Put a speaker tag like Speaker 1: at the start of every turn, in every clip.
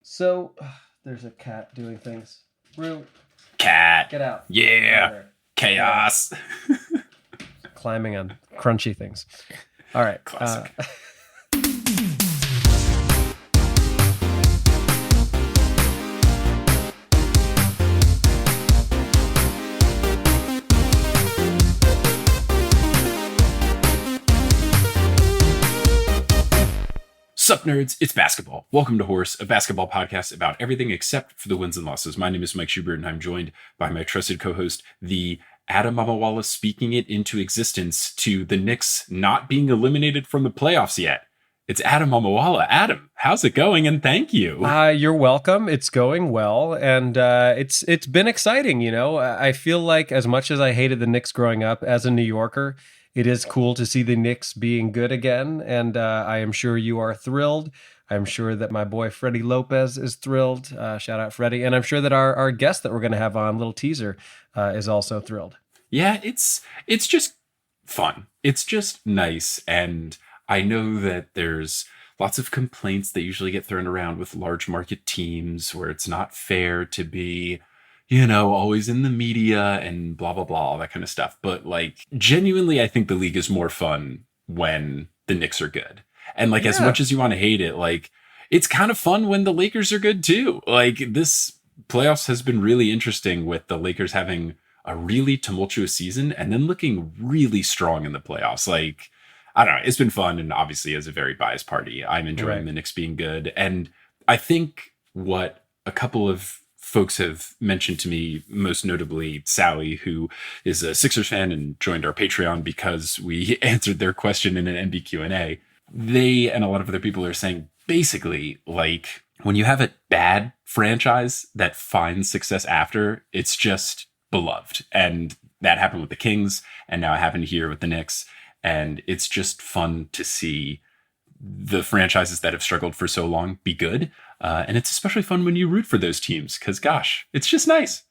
Speaker 1: So, there's a cat doing things. Rue,
Speaker 2: Cat.
Speaker 1: get out.
Speaker 2: Yeah. Chaos.
Speaker 1: Climbing on crunchy things. All right.
Speaker 2: Classic. Sup, nerds? It's basketball. Welcome to Horse, a basketball podcast about everything except for the wins and losses. My name is Mike Schubert, and I'm joined by my trusted co-host, the Adam Mamawala, speaking it into existence to the Knicks not being eliminated from the playoffs yet. It's Adam Mamawala. Adam, how's it going? And thank you.
Speaker 1: You're welcome. It's going well, and it's been exciting. You know, I feel like as much as I hated the Knicks growing up, as a New Yorker, it is cool to see the Knicks being good again, and I am sure you are thrilled. I'm sure that my boy Freddie Lopez is thrilled. Shout out Freddie. And I'm sure that our guest that we're going to have on, little teaser, is also thrilled.
Speaker 2: Yeah, it's just fun. It's just nice. And I know that there's lots of complaints that usually get thrown around with large market teams where it's not fair to be, you know, always in the media and blah, blah, blah, all that kind of stuff. But like, genuinely, I think the league is more fun when the Knicks are good. And like, as much as you want to hate it, like, it's kind of fun when the Lakers are good too. Like, this playoffs has been really interesting with the Lakers having a really tumultuous season and then looking really strong in the playoffs. Like, I don't know, it's been fun. And obviously, as a very biased party, I'm enjoying the Knicks being good. And I think what a couple of folks have mentioned to me, most notably Sally, who is a Sixers fan and joined our Patreon because we answered their question in an NBQ&A. They and a lot of other people are saying basically, like, when you have a bad franchise that finds success after, it's just beloved. And that happened with the Kings, and now it happened here with the Knicks. And it's just fun to see the franchises that have struggled for so long be good. And it's especially fun when you root for those teams because, gosh, it's just nice.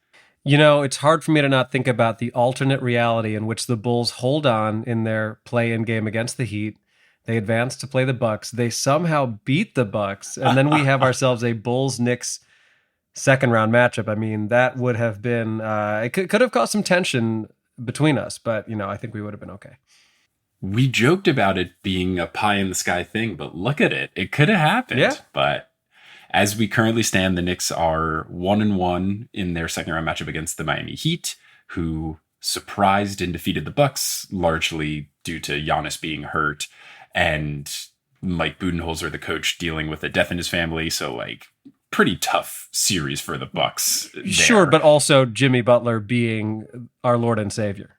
Speaker 1: You know, it's hard for me to not think about the alternate reality in which the Bulls hold on in their play-in game against the Heat. They advance to play the Bucks. They somehow beat the Bucks. And then we have ourselves a Bulls-Knicks second-round matchup. I mean, that would have been... it could have caused some tension between us. But, you know, I think we would have been okay.
Speaker 2: We joked about it being a pie-in-the-sky thing, but look at it. It could have happened.
Speaker 1: Yeah.
Speaker 2: But as we currently stand, the Knicks are 1-1 in their second-round matchup against the Miami Heat, who surprised and defeated the Bucks, largely due to Giannis being hurt. And Mike Budenholzer, the coach, dealing with a death in his family. So, like, pretty tough series for the Bucks there.
Speaker 1: Sure, but also Jimmy Butler being our Lord and Savior.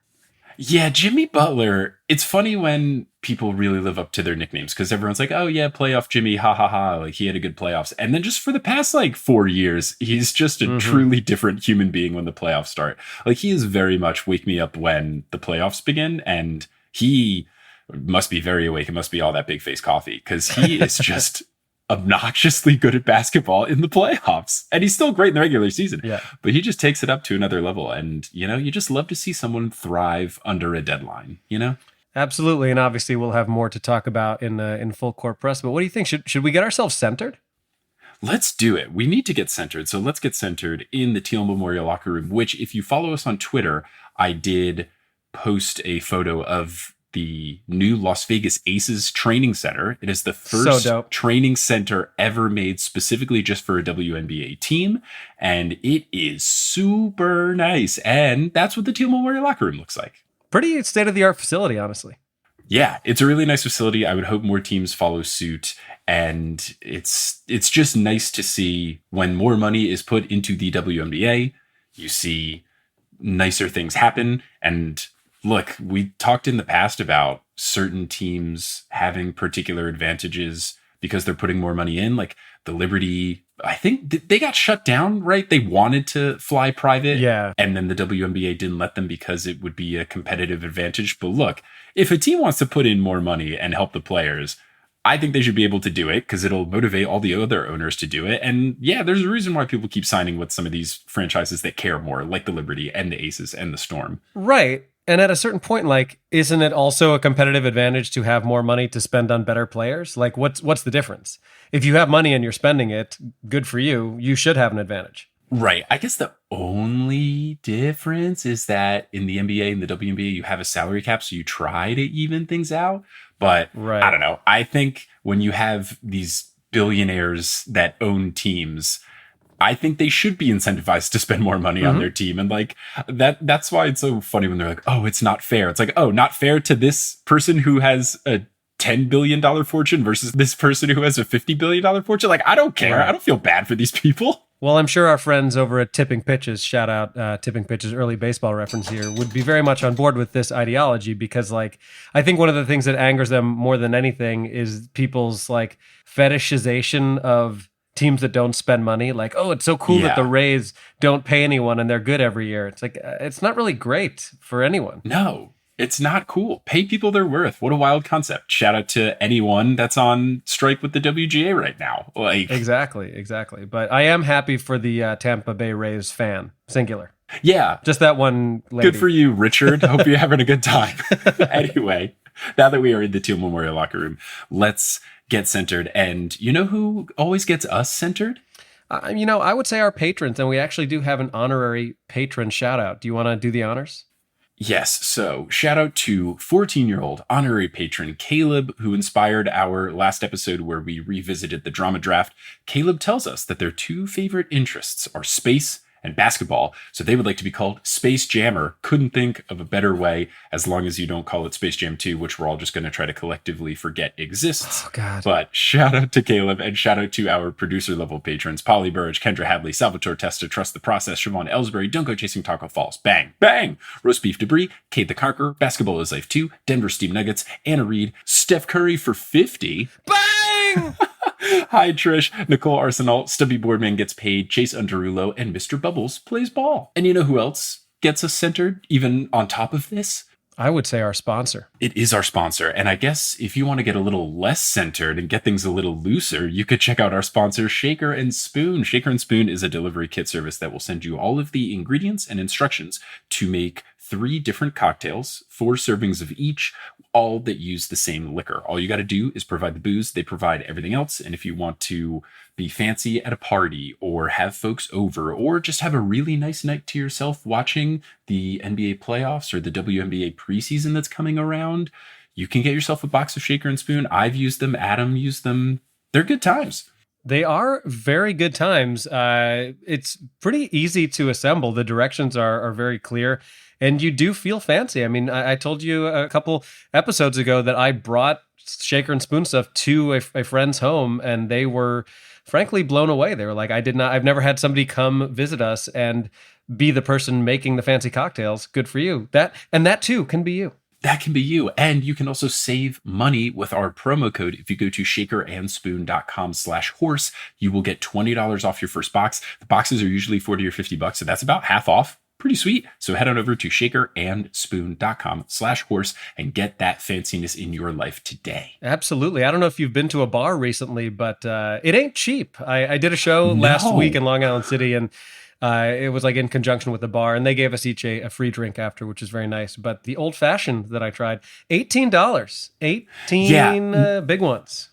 Speaker 2: Yeah, Jimmy Butler. It's funny when people really live up to their nicknames because everyone's like, oh, yeah, playoff Jimmy, ha, ha, ha. Like, he had a good playoffs. And then just for the past, 4 years, he's just a truly different human being when the playoffs start. Like, he is very much wake me up when the playoffs begin. And he must be very awake. It must be all that big face coffee because he is just obnoxiously good at basketball in the playoffs. And he's still great in the regular season.
Speaker 1: Yeah.
Speaker 2: But he just takes it up to another level. And, you know, you just love to see someone thrive under a deadline, you know?
Speaker 1: Absolutely. And obviously we'll have more to talk about in full court press. But what do you think? Should we get ourselves centered?
Speaker 2: Let's do it. We need to get centered. So let's get centered in the Teal Memorial Locker Room, which if you follow us on Twitter, I did post a photo of the new Las Vegas Aces training center. It is the first training center ever made specifically just for a WNBA team. And it is super nice. And that's what the Teal Memorial Locker Room looks like.
Speaker 1: Pretty state-of-the-art facility, honestly.
Speaker 2: Yeah, it's a really nice facility. I would hope more teams follow suit. And it's just nice to see when more money is put into the WNBA, you see nicer things happen. And look, we talked in the past about certain teams having particular advantages because they're putting more money in, like the Liberty. I think they got shut down, right? They wanted to fly private.
Speaker 1: Yeah.
Speaker 2: And then the WNBA didn't let them because it would be a competitive advantage. But look, if a team wants to put in more money and help the players, I think they should be able to do it because it'll motivate all the other owners to do it. And yeah, there's a reason why people keep signing with some of these franchises that care more, like the Liberty and the Aces and the Storm.
Speaker 1: Right. And at a certain point, like, isn't it also a competitive advantage to have more money to spend on better players? Like, what's the difference? If you have money and you're spending it, good for you. You should have an advantage.
Speaker 2: Right. I guess the only difference is that in the NBA and the WNBA, you have a salary cap, so you try to even things out. But
Speaker 1: Right.
Speaker 2: I don't know. I think when you have these billionaires that own teams, I think they should be incentivized to spend more money on their team. And like that's why it's so funny when they're like, oh, it's not fair. It's like, oh, not fair to this person who has a $10 billion fortune versus this person who has a $50 billion fortune. Like, I don't care.
Speaker 1: Right.
Speaker 2: I don't feel bad for these people.
Speaker 1: Well, I'm sure our friends over at Tipping Pitches, shout out Tipping Pitches, early baseball reference here, would be very much on board with this ideology because, like, I think one of the things that angers them more than anything is people's, like, fetishization of teams that don't spend money. Like, oh, it's so cool that the Rays don't pay anyone and they're good every year. It's like, it's not really great for anyone.
Speaker 2: No. It's not cool. Pay people their worth. What a wild concept. Shout out to anyone that's on strike with the WGA right now. Like
Speaker 1: Exactly. But I am happy for the Tampa Bay Rays fan, singular.
Speaker 2: Yeah.
Speaker 1: Just that one lady.
Speaker 2: Good for you, Richard. Hope you're having a good time. Anyway, now that we are in the Teal Memorial locker room, let's get centered. And you know who always gets us centered?
Speaker 1: I would say our patrons, and we actually do have an honorary patron shout out. Do you want to do the honors?
Speaker 2: Yes. So shout out to 14-year-old honorary patron Caleb, who inspired our last episode where we revisited the drama draft. Caleb tells us that their two favorite interests are space and basketball. So they would like to be called Space Jammer. Couldn't think of a better way, as long as you don't call it Space Jam 2, which we're all just going to try to collectively forget exists.
Speaker 1: Oh, God.
Speaker 2: But shout out to Caleb and shout out to our producer level patrons, Polly Burridge, Kendra Hadley, Salvatore Testa, Trust the Process, Siobhan Ellsbury, Don't Go Chasing Taco Falls, Bang, Bang, Roast Beef Debris, Kate the Conqueror, Basketball is Life 2, Denver Steam Nuggets, Anna Reed, Steph Curry for 50.
Speaker 1: Bang!
Speaker 2: Hi, Trish. Nicole Arsenal, Stubby Boardman gets paid, Chase Underulo, and Mr. Bubbles plays ball. And you know who else gets us centered, even on top of this?
Speaker 1: I would say our sponsor.
Speaker 2: It is our sponsor. And I guess if you want to get a little less centered and get things a little looser, you could check out our sponsor, Shaker and Spoon. Shaker and Spoon is a delivery kit service that will send you all of the ingredients and instructions to make 3 different cocktails, 4 servings of each, all that use the same liquor. All you got to do is provide the booze. They provide everything else. And if you want to be fancy at a party or have folks over or just have a really nice night to yourself watching the NBA playoffs or the WNBA preseason that's coming around, you can get yourself a box of Shaker and Spoon. I've used them. Adam used them. They're good times.
Speaker 1: They are very good times. It's pretty easy to assemble. The directions are very clear. And you do feel fancy. I mean, I told you a couple episodes ago that I brought Shaker and Spoon stuff to a friend's home, and they were frankly blown away. They were like, I've never had somebody come visit us and be the person making the fancy cocktails. Good for you. That too can be you.
Speaker 2: That can be you. And you can also save money with our promo code. If you go to shakerandspoon.com/horse, you will get $20 off your first box. The boxes are usually $40 or $50, so that's about half off. Pretty sweet. So head on over to shakerandspoon.com/horse and get that fanciness in your life today.
Speaker 1: Absolutely. I don't know if you've been to a bar recently, but it ain't cheap. I did a show last week in Long Island City, and it was like in conjunction with the bar, and they gave us each a free drink after, which is very nice. But the old fashioned that I tried, $18, 18 big ones.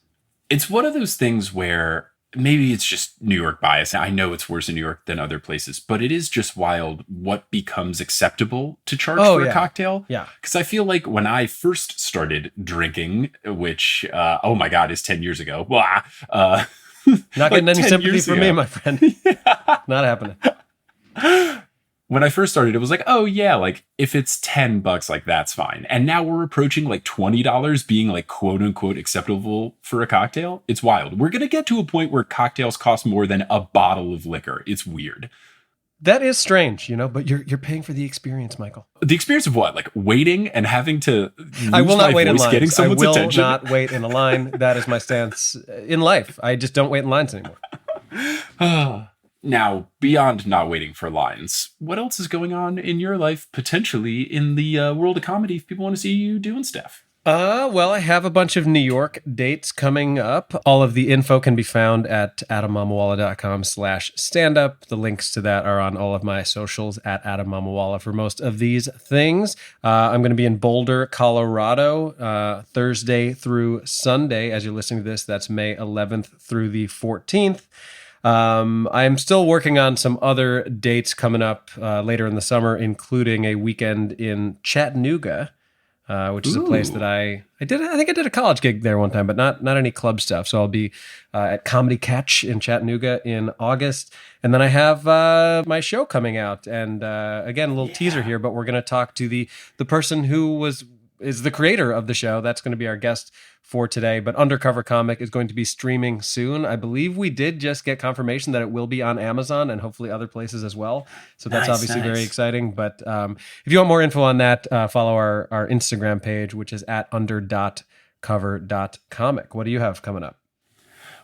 Speaker 2: It's one of those things where maybe it's just New York bias. I know it's worse in New York than other places, but it is just wild what becomes acceptable to charge for a cocktail.
Speaker 1: Yeah.
Speaker 2: Because I feel like when I first started drinking, which, oh my God, is 10 years ago. Blah,
Speaker 1: not getting any sympathy from me, my friend. Not happening.
Speaker 2: When I first started, it was like, oh yeah, like if it's $10, like that's fine. And now we're approaching like $20 being like quote unquote acceptable for a cocktail. It's wild. We're going to get to a point where cocktails cost more than a bottle of liquor. It's weird.
Speaker 1: That is strange, but you're paying for the experience, Michael.
Speaker 2: The experience of what? Like waiting and having to
Speaker 1: I will not wait in
Speaker 2: line. Getting someone's attention.
Speaker 1: I will not wait in a line. That is my stance in life. I just don't wait in lines anymore.
Speaker 2: Now, beyond not waiting for lines, what else is going on in your life, potentially in the world of comedy, if people want to see you doing stuff?
Speaker 1: Well, I have a bunch of New York dates coming up. All of the info can be found at adammamawala.com/standup. The links to that are on all of my socials at adammamawala for most of these things. I'm going to be in Boulder, Colorado, Thursday through Sunday. As you're listening to this, that's May 11th through the 14th. I'm still working on some other dates coming up later in the summer, including a weekend in Chattanooga, which is a place that I think I did a college gig there one time, but not any club stuff. So I'll be at Comedy Catch in Chattanooga in August. And then I have my show coming out. And again, a little teaser here, but we're going to talk to the person who is the creator of the show. That's going to be our guest for today. But Undercover Comic is going to be streaming soon. I believe we did just get confirmation that it will be on Amazon and hopefully other places as well. So that's obviously very exciting. But if you want more info on that, follow our Instagram page, which is at under.cover.comic. What do you have coming up?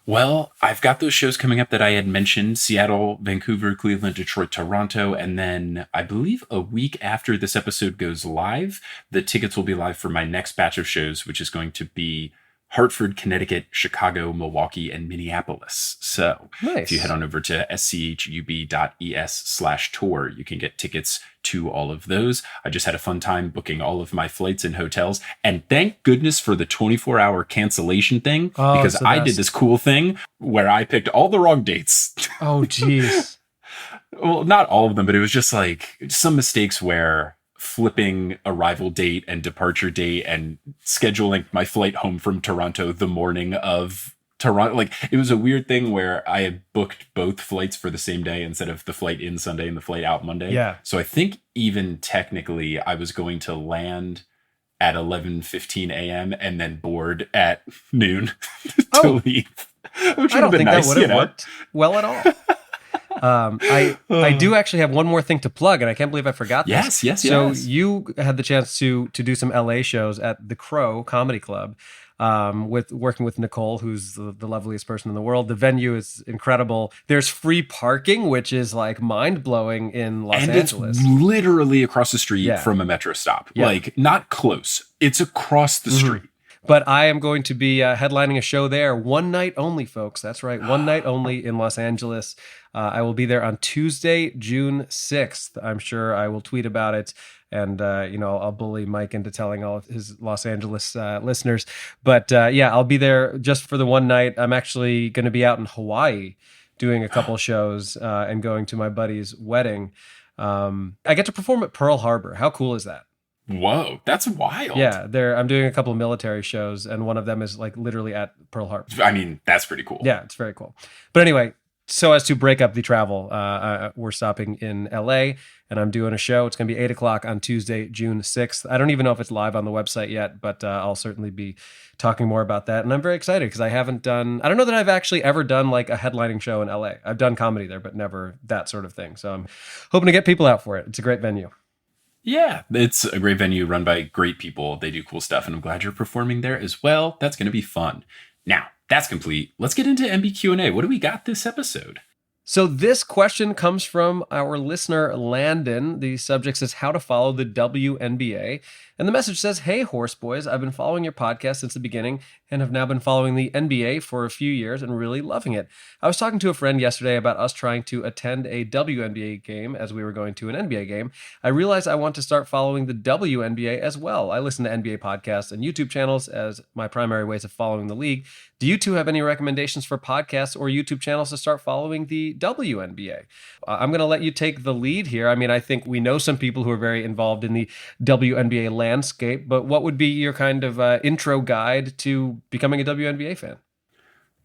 Speaker 2: Well, I've got those shows coming up that I had mentioned: Seattle, Vancouver, Cleveland, Detroit, Toronto. And then I believe a week after this episode goes live, the tickets will be live for my next batch of shows, which is going to be Hartford, Connecticut, Chicago, Milwaukee, and Minneapolis. So if you head on over to schub.es/tour, you can get tickets to all of those. I just had a fun time booking all of my flights and hotels. And thank goodness for the 24-hour cancellation thing, because I did this cool thing where I picked all the wrong dates.
Speaker 1: Oh, geez.
Speaker 2: Well, not all of them, but it was just like some mistakes where flipping arrival date and departure date and scheduling my flight home from Toronto the morning of Toronto. Like, it was a weird thing where I had booked both flights for the same day instead of the flight in Sunday and the flight out Monday.
Speaker 1: Yeah.
Speaker 2: So I think even technically I was going to land at 11:15 a.m. and then board at noon to leave. Which
Speaker 1: I don't think
Speaker 2: nice,
Speaker 1: that would have worked well at all. I do actually have one more thing to plug, and I can't believe I forgot this.
Speaker 2: Yes.
Speaker 1: So you had the chance to do some LA shows at the Crow Comedy Club, with working with Nicole, who's the loveliest person in the world. The venue is incredible. There's free parking, which is like mind blowing in Los Angeles.
Speaker 2: It's literally across the street from a metro stop.
Speaker 1: Yeah.
Speaker 2: Like, not close. It's across the street.
Speaker 1: But I am going to be headlining a show there, one night only, folks. That's right, one night only in Los Angeles. I will be there on Tuesday, June 6th. I'm sure I will tweet about it, and I'll bully Mike into telling all of his Los Angeles listeners. But I'll be there just for the one night. I'm actually going to be out in Hawaii doing a couple shows and going to my buddy's wedding. I get to perform at Pearl Harbor. How cool is that?
Speaker 2: Whoa, that's wild.
Speaker 1: Yeah, I'm doing a couple of military shows, and one of them is like literally at Pearl Harbor.
Speaker 2: I mean, that's pretty cool.
Speaker 1: Yeah, it's very cool. But anyway, so as to break up the travel, we're stopping in LA, and I'm doing a show. It's going to be 8:00 on Tuesday, June 6th. I don't even know if it's live on the website yet, but I'll certainly be talking more about that. And I'm very excited because I don't know that I've actually ever done like a headlining show in LA. I've done comedy there, but never that sort of thing. So I'm hoping to get people out for it. It's a great venue.
Speaker 2: Yeah, it's a great venue run by great people. They do cool stuff, and I'm glad you're performing there as well. That's going to be fun. Now, that's complete. Let's get into MB Q&A. What do we got this episode?
Speaker 1: So this question comes from our listener, Landon. The subject says, how to follow the WNBA. And the message says, hey, Horse Boys, I've been following your podcast since the beginning and have now been following the NBA for a few years and really loving it. I was talking to a friend yesterday about us trying to attend a WNBA game as we were going to an NBA game. I realized I want to start following the WNBA as well. I listen to NBA podcasts and YouTube channels as my primary ways of following the league. Do you two have any recommendations for podcasts or YouTube channels to start following the WNBA? I'm going to let you take the lead here. I mean, I think we know some people who are very involved in the WNBA landscape, but what would be your kind of intro guide to becoming a WNBA fan?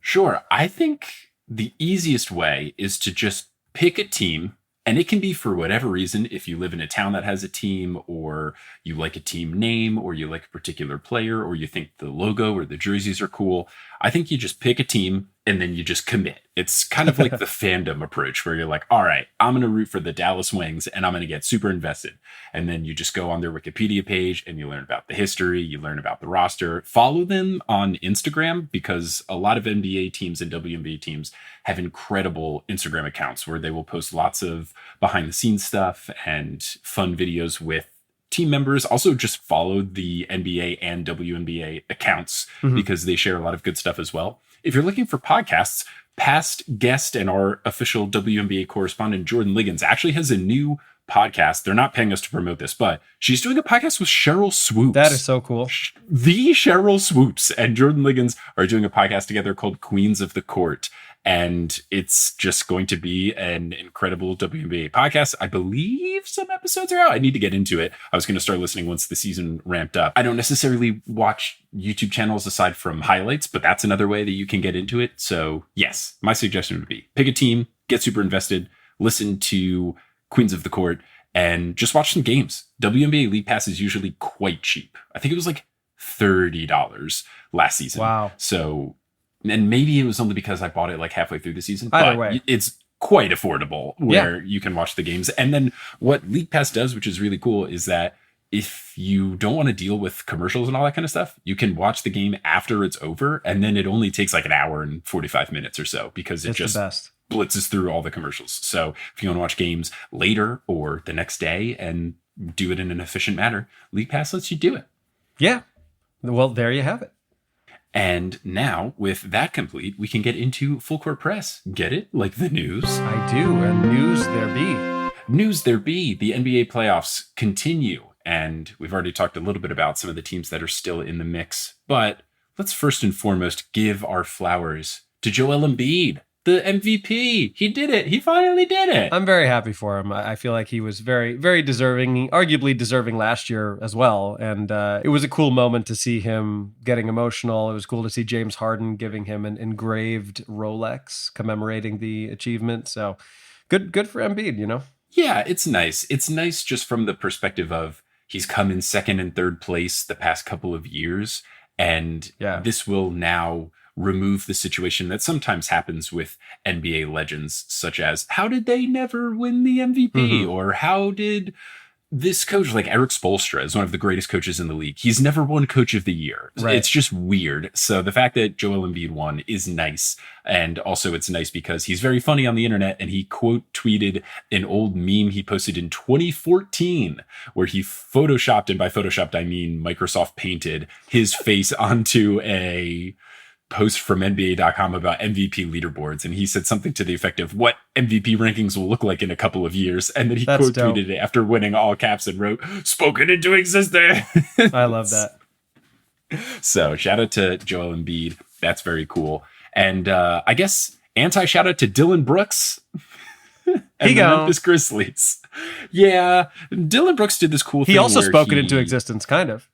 Speaker 2: Sure. I think the easiest way is to just pick a team, and it can be for whatever reason. If you live in a town that has a team, or you like a team name, or you like a particular player, or you think the logo or the jerseys are cool, I think you just pick a team and then you just commit. It's kind of like the fandom approach where you're like, all right, I'm going to root for the Dallas Wings and I'm going to get super invested. And then you just go on their Wikipedia page and you learn about the history, you learn about the roster. Follow them on Instagram, because a lot of NBA teams and WNBA teams have incredible Instagram accounts where they will post lots of behind the scenes stuff and fun videos with team members. Also just follow the NBA and WNBA accounts because they share a lot of good stuff as well. If you're looking for podcasts, past guest and our official WNBA correspondent, Jordan Liggins, actually has a new podcast. They're not paying us to promote this, but she's doing a podcast with Cheryl Swoops.
Speaker 1: That is so cool.
Speaker 2: The Cheryl Swoops and Jordan Liggins are doing a podcast together called Queens of the Court. And it's just going to be an incredible WNBA podcast. I believe some episodes are out. I need to get into it. I was going to start listening once the season ramped up. I don't necessarily watch YouTube channels aside from highlights, but that's another way that you can get into it. So yes, my suggestion would be pick a team, get super invested, listen to Queens of the Court, and just watch some games. WNBA League Pass is usually quite cheap. I think it was like $30 last season.
Speaker 1: Wow.
Speaker 2: So... and maybe it was only because I bought it like halfway through the season.
Speaker 1: Either way,
Speaker 2: it's quite affordable where you can watch the games. And then what League Pass does, which is really cool, is that if you don't want to deal with commercials and all that kind of stuff, you can watch the game after it's over. And then it only takes like an hour and 45 minutes or so because it just blitzes through all the commercials. So if you want to watch games later or the next day and do it in an efficient manner, League Pass lets you do it.
Speaker 1: Yeah. Well, there you have it.
Speaker 2: And now, with that complete, we can get into Full Court Press. Get it? Like the news?
Speaker 1: I do, and news there be.
Speaker 2: News there be. The NBA playoffs continue, and we've already talked a little bit about some of the teams that are still in the mix. But let's first and foremost give our flowers to Joel Embiid, the MVP. He did it. He finally did it.
Speaker 1: I'm very happy for him. I feel like he was very, very deserving, arguably deserving last year as well. And it was a cool moment to see him getting emotional. It was cool to see James Harden giving him an engraved Rolex commemorating the achievement. So good for Embiid, you know?
Speaker 2: Yeah, it's nice. It's nice just from the perspective of he's come in second and third place the past couple of years. And this will now remove the situation that sometimes happens with NBA legends, such as how did they never win the MVP? Or how did this coach, like Eric Spoelstra is one of the greatest coaches in the league. He's never won Coach of the Year. Right. It's just weird. So the fact that Joel Embiid won is nice. And also it's nice because he's very funny on the internet, and he quote tweeted an old meme he posted in 2014 where he photoshopped, and by photoshopped I mean Microsoft painted his face onto a post from NBA.com about MVP leaderboards, and he said something to the effect of what MVP rankings will look like in a couple of years, and then he quote tweeted it after winning, all caps, and wrote "spoken into existence."
Speaker 1: I love that.
Speaker 2: So shout out to Joel Embiid. That's very cool. And I guess shout out to Dillon Brooks and the Memphis Grizzlies. Yeah, Dillon Brooks did this cool thing.
Speaker 1: He also spoke it into existence, kind of.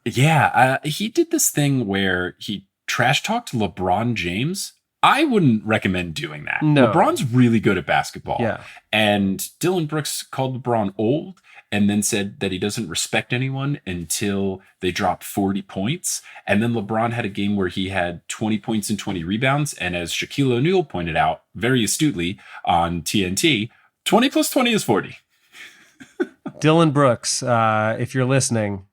Speaker 2: Yeah, he did this thing where he trash talked LeBron James. I wouldn't recommend doing that. No. LeBron's really good at basketball. Yeah. And Dillon Brooks called LeBron old and then said that he doesn't respect anyone until they drop 40 points. And then LeBron had a game where he had 20 points and 20 rebounds. And as Shaquille O'Neal pointed out very astutely on TNT, 20 plus 20 is 40.
Speaker 1: Dillon Brooks, if you're listening,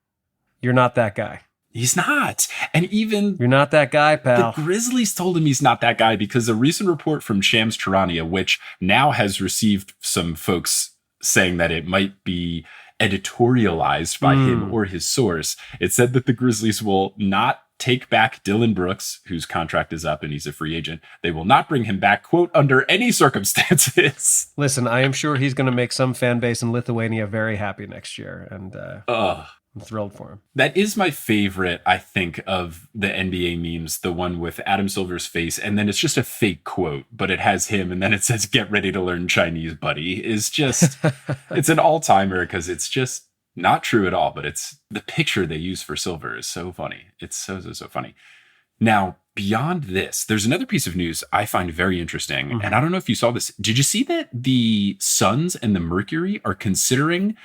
Speaker 1: you're not that guy.
Speaker 2: He's not. And even...
Speaker 1: you're not that guy, pal.
Speaker 2: The Grizzlies told him he's not that guy because a recent report from Shams Charania, which now has received some folks saying that it might be editorialized by him or his source, it said that the Grizzlies will not take back Dillon Brooks, whose contract is up and he's a free agent. They will not bring him back, quote, under any circumstances.
Speaker 1: Listen, I am sure he's going to make some fan base in Lithuania very happy next year. And I'm thrilled for him.
Speaker 2: That is my favorite, I think, of the NBA memes, the one with Adam Silver's face, and then it's just a fake quote, but it has him, and then it says, "Get ready to learn Chinese, buddy." Is just, it's an all-timer because it's just not true at all, but it's the picture they use for Silver is so funny. It's so funny. Now, beyond this, there's another piece of news I find very interesting, and I don't know if you saw this. Did you see that the Suns and the Mercury are considering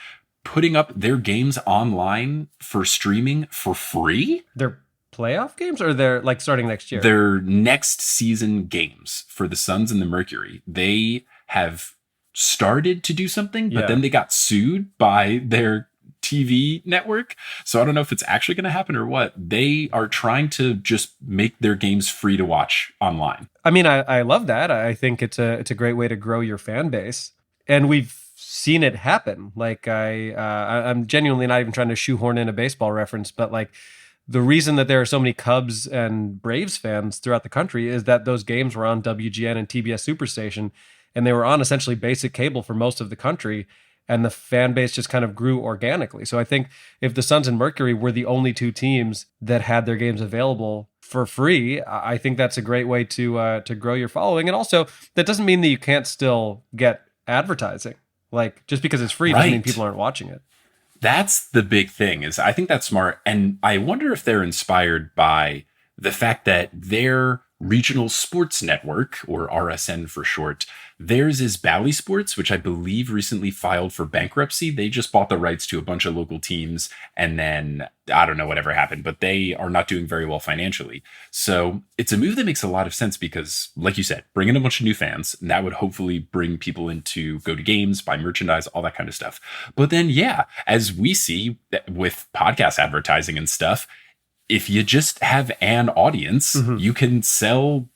Speaker 2: putting up their games online for streaming for free?
Speaker 1: Their playoff games, or they're like starting next year?
Speaker 2: Their next season games for the Suns and the Mercury. They have started to do something, but then they got sued by their TV network. So I don't know if it's actually going to happen or what. They are trying to just make their games free to watch online.
Speaker 1: I mean, I love that. I think it's a great way to grow your fan base. and we've seen it happen. Like I'm genuinely not even trying to shoehorn in a baseball reference, but like the reason that there are so many Cubs and Braves fans throughout the country is that those games were on WGN and TBS Superstation, and they were on essentially basic cable for most of the country, and the fan base just kind of grew organically. So I think if the Suns and Mercury were the only two teams that had their games available for free, I think that's a great way to grow your following. And also, that doesn't mean that you can't still get advertising. Like, just because it's free doesn't mean people aren't watching it.
Speaker 2: That's the big thing, is I think that's smart. And I wonder if they're inspired by the fact that their regional sports network, or RSN for short, theirs is Bally Sports, which I believe recently filed for bankruptcy. They just bought the rights to a bunch of local teams, and then I don't know whatever happened, but they are not doing very well financially. So it's a move that makes a lot of sense because, like you said, bring in a bunch of new fans, and that would hopefully bring people in to go to games, buy merchandise, all that kind of stuff. But then, yeah, as we see with podcast advertising and stuff, if you just have an audience, you can sell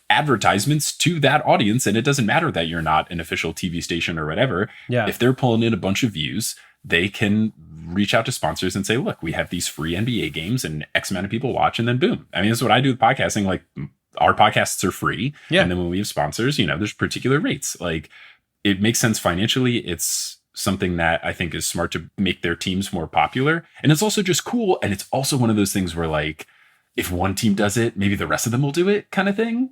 Speaker 2: advertisements to that audience, and it doesn't matter that you're not an official TV station or whatever.
Speaker 1: Yeah.
Speaker 2: If they're pulling in a bunch of views, they can reach out to sponsors and say, look, we have these free NBA games and X amount of people watch, and then boom. I mean, that's what I do with podcasting. Like, our podcasts are free.
Speaker 1: Yeah.
Speaker 2: And then when we have sponsors, there's particular rates. Like, it makes sense financially. It's something that I think is smart to make their teams more popular. And it's also just cool. And it's also one of those things where, like, if one team does it, maybe the rest of them will do it, kind of thing.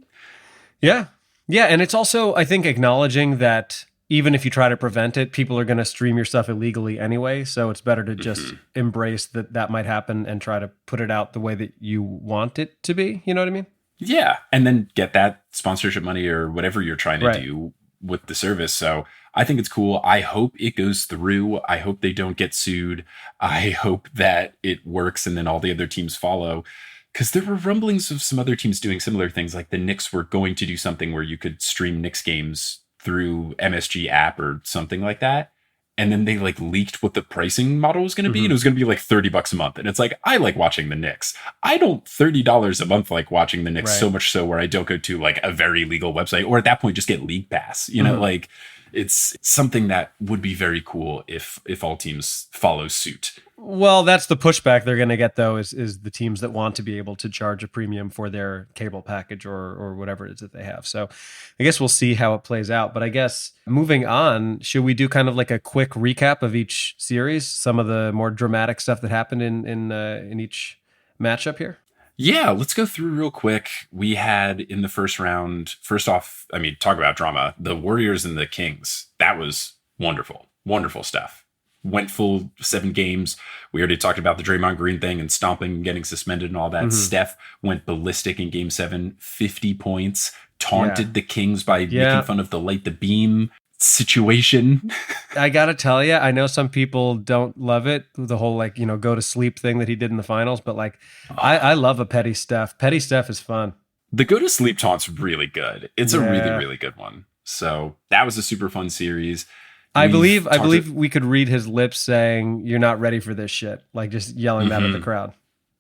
Speaker 1: Yeah. Yeah. And it's also, I think, acknowledging that even if you try to prevent it, people are going to stream your stuff illegally anyway. So it's better to just embrace that might happen and try to put it out the way that you want it to be. You know what I mean?
Speaker 2: Yeah. And then get that sponsorship money or whatever you're trying to do with the service. So I think it's cool. I hope it goes through. I hope they don't get sued. I hope that it works and then all the other teams follow. Because there were rumblings of some other teams doing similar things. Like the Knicks were going to do something where you could stream Knicks games through MSG app or something like that. And then they like leaked what the pricing model was going to be. And it was going to be like $30 a month. And it's like, I like watching the Knicks. I don't $30 a month like watching the Knicks so much so where I don't go to like a very legal website, or at that point just get League Pass. You know, like it's something that would be very cool if all teams follow suit.
Speaker 1: Well, that's the pushback they're going to get, though, is the teams that want to be able to charge a premium for their cable package or whatever it is that they have. So I guess we'll see how it plays out. But I guess moving on, should we do kind of like a quick recap of each series, some of the more dramatic stuff that happened in each matchup here?
Speaker 2: Yeah, let's go through real quick. We had in the first round, first off, I mean, talk about drama, the Warriors and the Kings. That was wonderful. Wonderful stuff. Went full 7 games. We already talked about the Draymond Green thing and stomping and getting suspended and all that. Steph went ballistic in game 7, 50 points, taunted the Kings by making fun of the light the beam situation.
Speaker 1: I gotta tell you, I know some people don't love it, the whole like, go to sleep thing that he did in the finals, but like I love a petty Steph. Petty Steph is fun.
Speaker 2: The go to sleep taunt's really good. It's a really, really good one. So that was a super fun series.
Speaker 1: I believe we could read his lips saying, "You're not ready for this shit," like just yelling that at the crowd.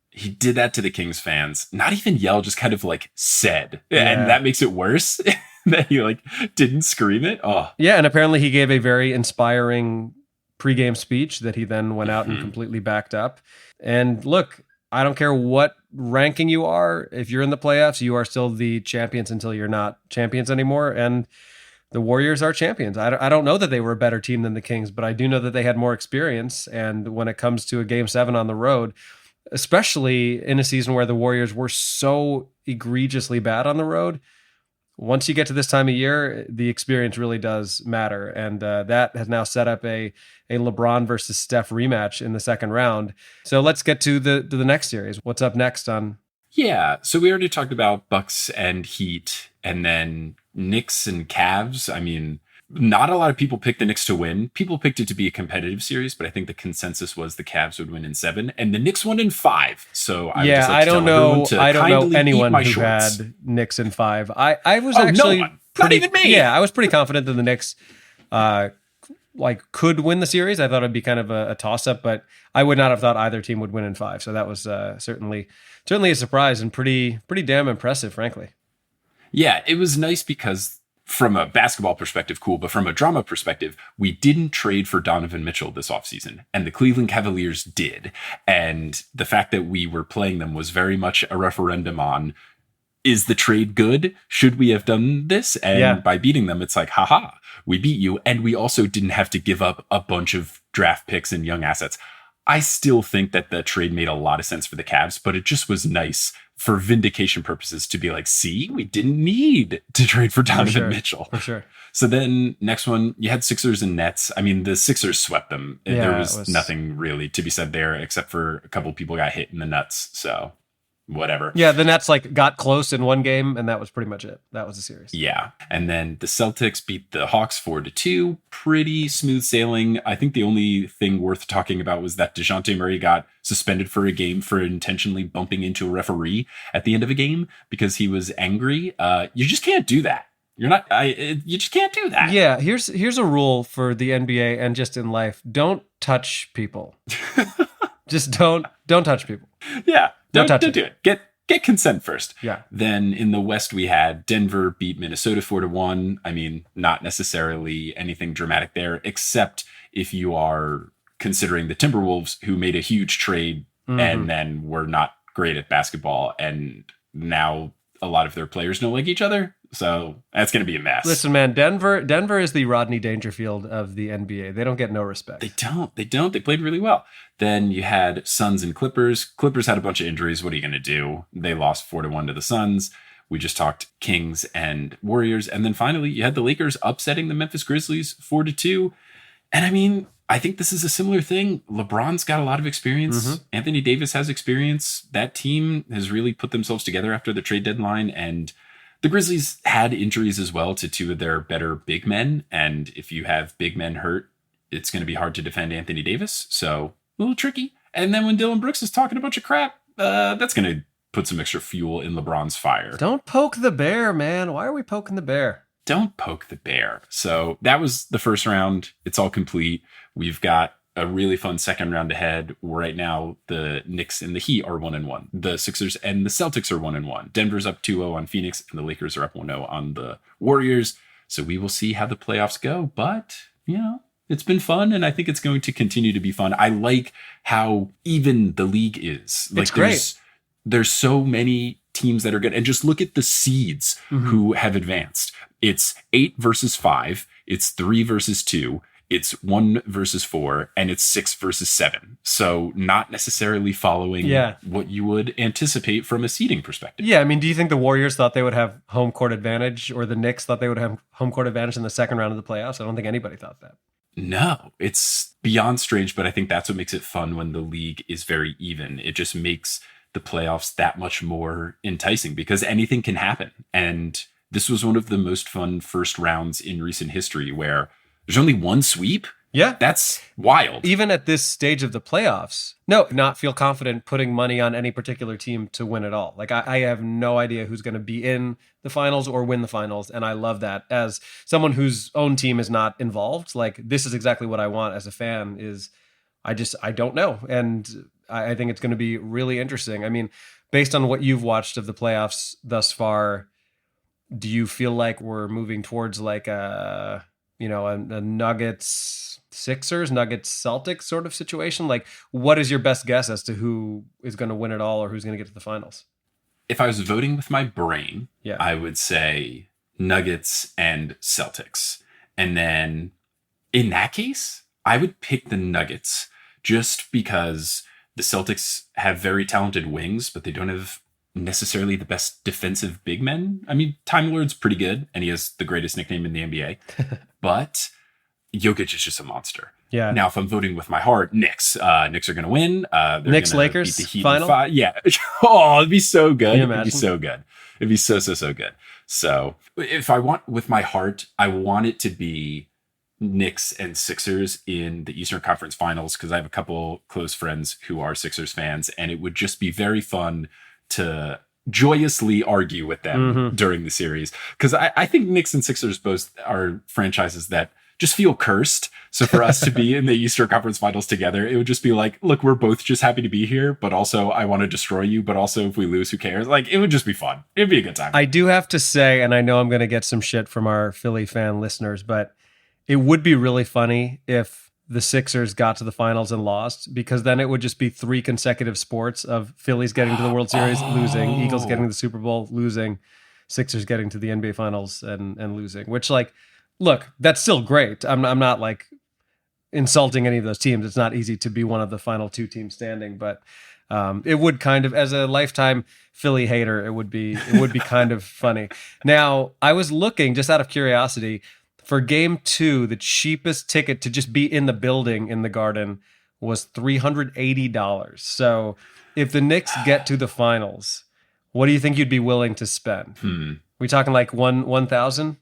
Speaker 2: He did that to the Kings fans. Not even yell, just kind of like said. And that makes it worse that he like didn't scream it. Oh.
Speaker 1: Yeah, and apparently he gave a very inspiring pregame speech that he then went out and completely backed up. And look, I don't care what ranking you are. If you're in the playoffs, you are still the champions until you're not champions anymore. And the Warriors are champions. I don't know that they were a better team than the Kings, but I do know that they had more experience. And when it comes to a game 7 on the road, especially in a season where the Warriors were so egregiously bad on the road, once you get to this time of year, the experience really does matter. And that has now set up a LeBron versus Steph rematch in the second round. So let's get to the next series. What's up next on?
Speaker 2: Yeah, so we already talked about Bucks and Heat, and then Knicks and Cavs. I mean, not a lot of people picked the Knicks to win. People picked it to be a competitive series, but I think the consensus was the Cavs would win in 7, and the Knicks won in 5. So I would just like
Speaker 1: I don't know anyone who
Speaker 2: shorts.
Speaker 1: had Knicks in 5. I was actually
Speaker 2: no one. Not even me.
Speaker 1: Yeah, I was pretty confident that the Knicks could win the series. I thought it'd be kind of a toss up, but I would not have thought either team would win in 5. So that was certainly a surprise and pretty damn impressive, frankly.
Speaker 2: Yeah, it was nice because from a basketball perspective, cool. But from a drama perspective, we didn't trade for Donovan Mitchell this offseason, and the Cleveland Cavaliers did. And the fact that we were playing them was very much a referendum on, is the trade good? Should we have done this? And by beating them, it's like, haha, we beat you. And we also didn't have to give up a bunch of draft picks and young assets. I still think that the trade made a lot of sense for the Cavs, but it just was nice for vindication purposes to be like, see, we didn't need to trade for Donovan Mitchell.
Speaker 1: For sure.
Speaker 2: So then next one, you had Sixers and Nets. I mean, the Sixers swept them. There was nothing really to be said there, except for a couple of people got hit in the nuts. So whatever.
Speaker 1: Yeah, the Nets got close in one game, and that was pretty much it. That was the series.
Speaker 2: Yeah. And then the Celtics beat the Hawks 4-2. Pretty smooth sailing. I think the only thing worth talking about was that DeJounte Murray got suspended for a game for intentionally bumping into a referee at the end of a game because he was angry. You just can't do that. You just can't do that.
Speaker 1: Yeah, here's a rule for the NBA and just in life. Don't touch people. Just don't touch people.
Speaker 2: Yeah. Don't do it. Get consent first.
Speaker 1: Yeah.
Speaker 2: Then in the West, we had Denver beat Minnesota 4-1. I mean, not necessarily anything dramatic there, except if you are considering the Timberwolves, who made a huge trade and then were not great at basketball. And now a lot of their players don't like each other. So that's going to be a mess.
Speaker 1: Listen, man, Denver is the Rodney Dangerfield of the NBA. They don't get no respect.
Speaker 2: They don't. They played really well. Then you had Suns and Clippers. Clippers had a bunch of injuries. What are you going to do? They lost 4-1 to the Suns. We just talked Kings and Warriors. And then finally, you had the Lakers upsetting the Memphis Grizzlies 4-2. And I mean, I think this is a similar thing. LeBron's got a lot of experience. Anthony Davis has experience. That team has really put themselves together after the trade deadline. And the Grizzlies had injuries as well to two of their better big men. And if you have big men hurt, it's going to be hard to defend Anthony Davis. So a little tricky. And then when Dillon Brooks is talking a bunch of crap, that's going to put some extra fuel in LeBron's fire.
Speaker 1: Don't poke the bear, man. Why are we poking the bear?
Speaker 2: Don't poke the bear. So that was the first round. It's all complete. We've got a really fun second round ahead. Right now, the Knicks and the Heat are 1-1. The Sixers and the Celtics are 1-1. Denver's up 2-0 on Phoenix, and the Lakers are up 1-0 on the Warriors. So we will see how the playoffs go. But, it's been fun, and I think it's going to continue to be fun. I like how even the league is.
Speaker 1: It's great.
Speaker 2: There's so many teams that are good. And just look at the seeds who have advanced. It's 8 versus 5. It's 3 versus 2. It's 1 versus 4, and it's 6 versus 7. So not necessarily following what you would anticipate from a seeding perspective.
Speaker 1: Yeah, I mean, do you think the Warriors thought they would have home court advantage, or the Knicks thought they would have home court advantage in the second round of the playoffs? I don't think anybody thought that.
Speaker 2: No, it's beyond strange, but I think that's what makes it fun when the league is very even. It just makes the playoffs that much more enticing because anything can happen. And this was one of the most fun first rounds in recent history where there's only one sweep.
Speaker 1: Yeah.
Speaker 2: That's wild.
Speaker 1: Even at this stage of the playoffs, not feel confident putting money on any particular team to win it all. Like I have no idea who's going to be in the finals or win the finals. And I love that as someone whose own team is not involved. Like this is exactly what I want as a fan is I don't know. And I think it's going to be really interesting. I mean, based on what you've watched of the playoffs thus far, do you feel like we're moving towards like a Nuggets Sixers, Nuggets Celtics sort of situation? Like, what is your best guess as to who is going to win it all or who's going to get to the finals?
Speaker 2: If I was voting with my brain,
Speaker 1: yeah,
Speaker 2: I would say Nuggets and Celtics. And then in that case, I would pick the Nuggets just because the Celtics have very talented wings, but they don't have necessarily the best defensive big men. I mean, Time Lord's pretty good, and he has the greatest nickname in the NBA. But Jokic is just a monster.
Speaker 1: Yeah.
Speaker 2: Now, if I'm voting with my heart, Knicks. Knicks are going to win.
Speaker 1: Knicks Lakers
Speaker 2: beat the Heat
Speaker 1: final.
Speaker 2: Yeah. Oh, it'd be so good.
Speaker 1: Can you
Speaker 2: It'd be so good. It'd be so good. So if I want with my heart, I want it to be Knicks and Sixers in the Eastern Conference Finals because I have a couple close friends who are Sixers fans, and it would just be very fun to joyously argue with them during the series. Because I think Knicks and Sixers both are franchises that just feel cursed. So for us to be in the Eastern Conference Finals together, it would just be like, look, we're both just happy to be here, but also I want to destroy you. But also, if we lose, who cares? Like, it would just be fun. It'd be a good time.
Speaker 1: I do have to say, and I know I'm going to get some shit from our Philly fan listeners, but it would be really funny if the Sixers got to the finals and lost, because then it would just be 3 consecutive sports of Phillies getting to the World Series, losing, Eagles getting to the Super Bowl, losing, Sixers getting to the NBA Finals and losing, which, like, look, that's still great. I'm not like insulting any of those teams. It's not easy to be one of the final 2 teams standing, but it would kind of, as a lifetime Philly hater, it would be kind of funny. Now, I was looking, just out of curiosity, for game 2, the cheapest ticket to just be in the building in the Garden was $380. So if the Knicks get to the finals, what do you think you'd be willing to spend? We talking like 1,000?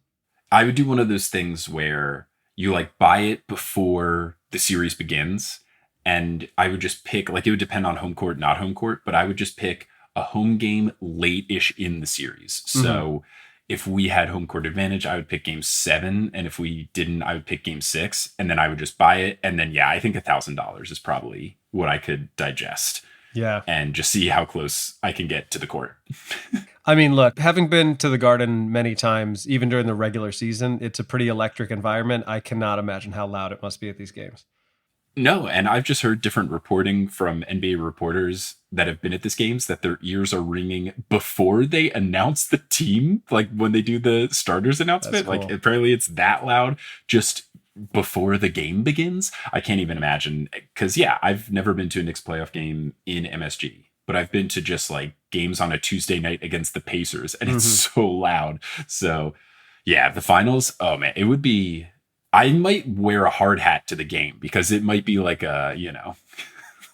Speaker 2: I would do one of those things where you like buy it before the series begins. And I would just pick, like, it would depend on home court, not home court, but I would just pick a home game late-ish in the series. So if we had home court advantage, I would pick game 7. And if we didn't, I would pick game 6. And then I would just buy it. And then, yeah, I think $1,000 is probably what I could digest.
Speaker 1: Yeah.
Speaker 2: And just see how close I can get to the court.
Speaker 1: I mean, look, having been to the Garden many times, even during the regular season, it's a pretty electric environment. I cannot imagine how loud it must be at these games.
Speaker 2: No, and I've just heard different reporting from NBA reporters that have been at this games that their ears are ringing before they announce the team, like when they do the starters announcement. Cool. Like, apparently it's that loud just before the game begins. I can't even imagine, because yeah, I've never been to a Knicks playoff game in MSG, but I've been to just like games on a Tuesday night against the Pacers, and it's so loud. So yeah, the finals, oh man, it would be, I might wear a hard hat to the game, because it might be like a, you know,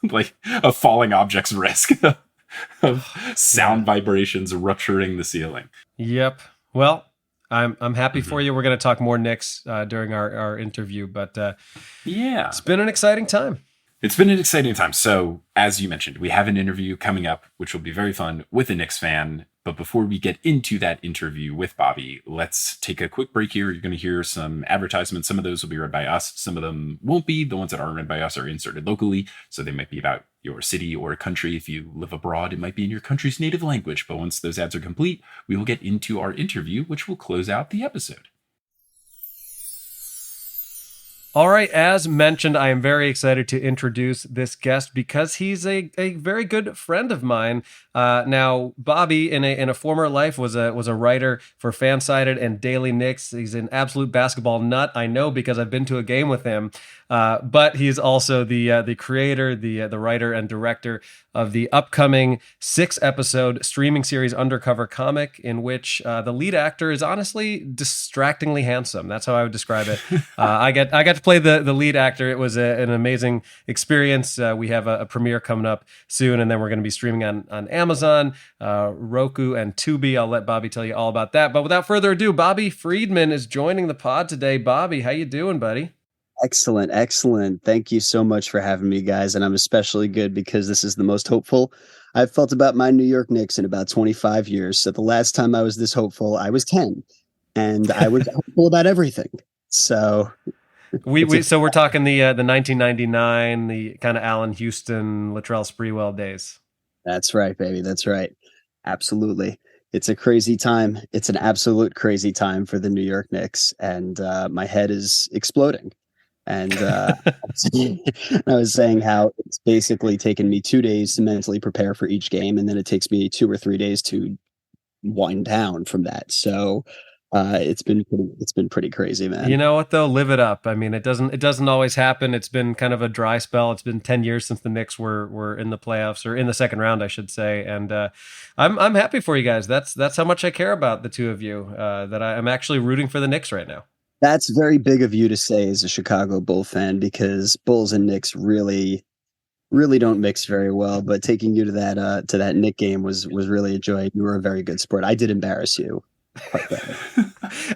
Speaker 2: like a falling objects risk of sound vibrations rupturing the ceiling.
Speaker 1: Yep. Well, I'm happy for you. We're going to talk more Knicks during our interview, but
Speaker 2: yeah,
Speaker 1: it's been an exciting time.
Speaker 2: It's been an exciting time. So, as you mentioned, we have an interview coming up, which will be very fun, with a Knicks fan. But before we get into that interview with Bobby, let's take a quick break here. You're going to hear some advertisements. Some of those will be read by us. Some of them won't be. The ones that aren't read by us are inserted locally. So they might be about your city or country. If you live abroad, it might be in your country's native language. But once those ads are complete, we will get into our interview, which will close out the episode.
Speaker 1: All right, as mentioned, I am very excited to introduce this guest because he's a very good friend of mine. Now, Bobby, in a former life, was a writer for Fansided and Daily Knicks. He's an absolute basketball nut. I know because I've been to a game with him. But he's also the creator, the writer, and director of the upcoming 6-episode streaming series Undercover Comic, in which the lead actor is honestly distractingly handsome. That's how I would describe it. I got to play the lead actor. It was an amazing experience. We have a premiere coming up soon, and then we're going to be streaming on Amazon, Roku, and Tubi. I'll let Bobby tell you all about that. But without further ado, Bobby Friedman is joining the pod today. Bobby, how you doing, buddy?
Speaker 3: Excellent. Thank you so much for having me, guys. And I'm especially good because this is the most hopeful I've felt about my New York Knicks in about 25 years. So the last time I was this hopeful, I was 10, and I was hopeful about everything. So
Speaker 1: we're talking the 1999, the kind of Allen Houston, Latrell Sprewell days.
Speaker 3: That's right, baby. That's right. Absolutely. It's a crazy time. It's an absolute crazy time for the New York Knicks, and my head is exploding. And I was saying how it's basically taken me 2 days to mentally prepare for each game, and then it takes me 2 or 3 days to wind down from that. So it's been pretty crazy, man.
Speaker 1: You know what though? Live it up. I mean, it doesn't always happen. It's been kind of a dry spell. It's been 10 years since the Knicks were in the playoffs, or in the second round, I should say. And I'm happy for you guys. That's how much I care about the two of you. That I'm actually rooting for the Knicks right now.
Speaker 3: That's very big of you to say as a Chicago Bull fan, because Bulls and Knicks really don't mix very well. But taking you to that Knick game was really a joy. You were a very good sport. I did embarrass you.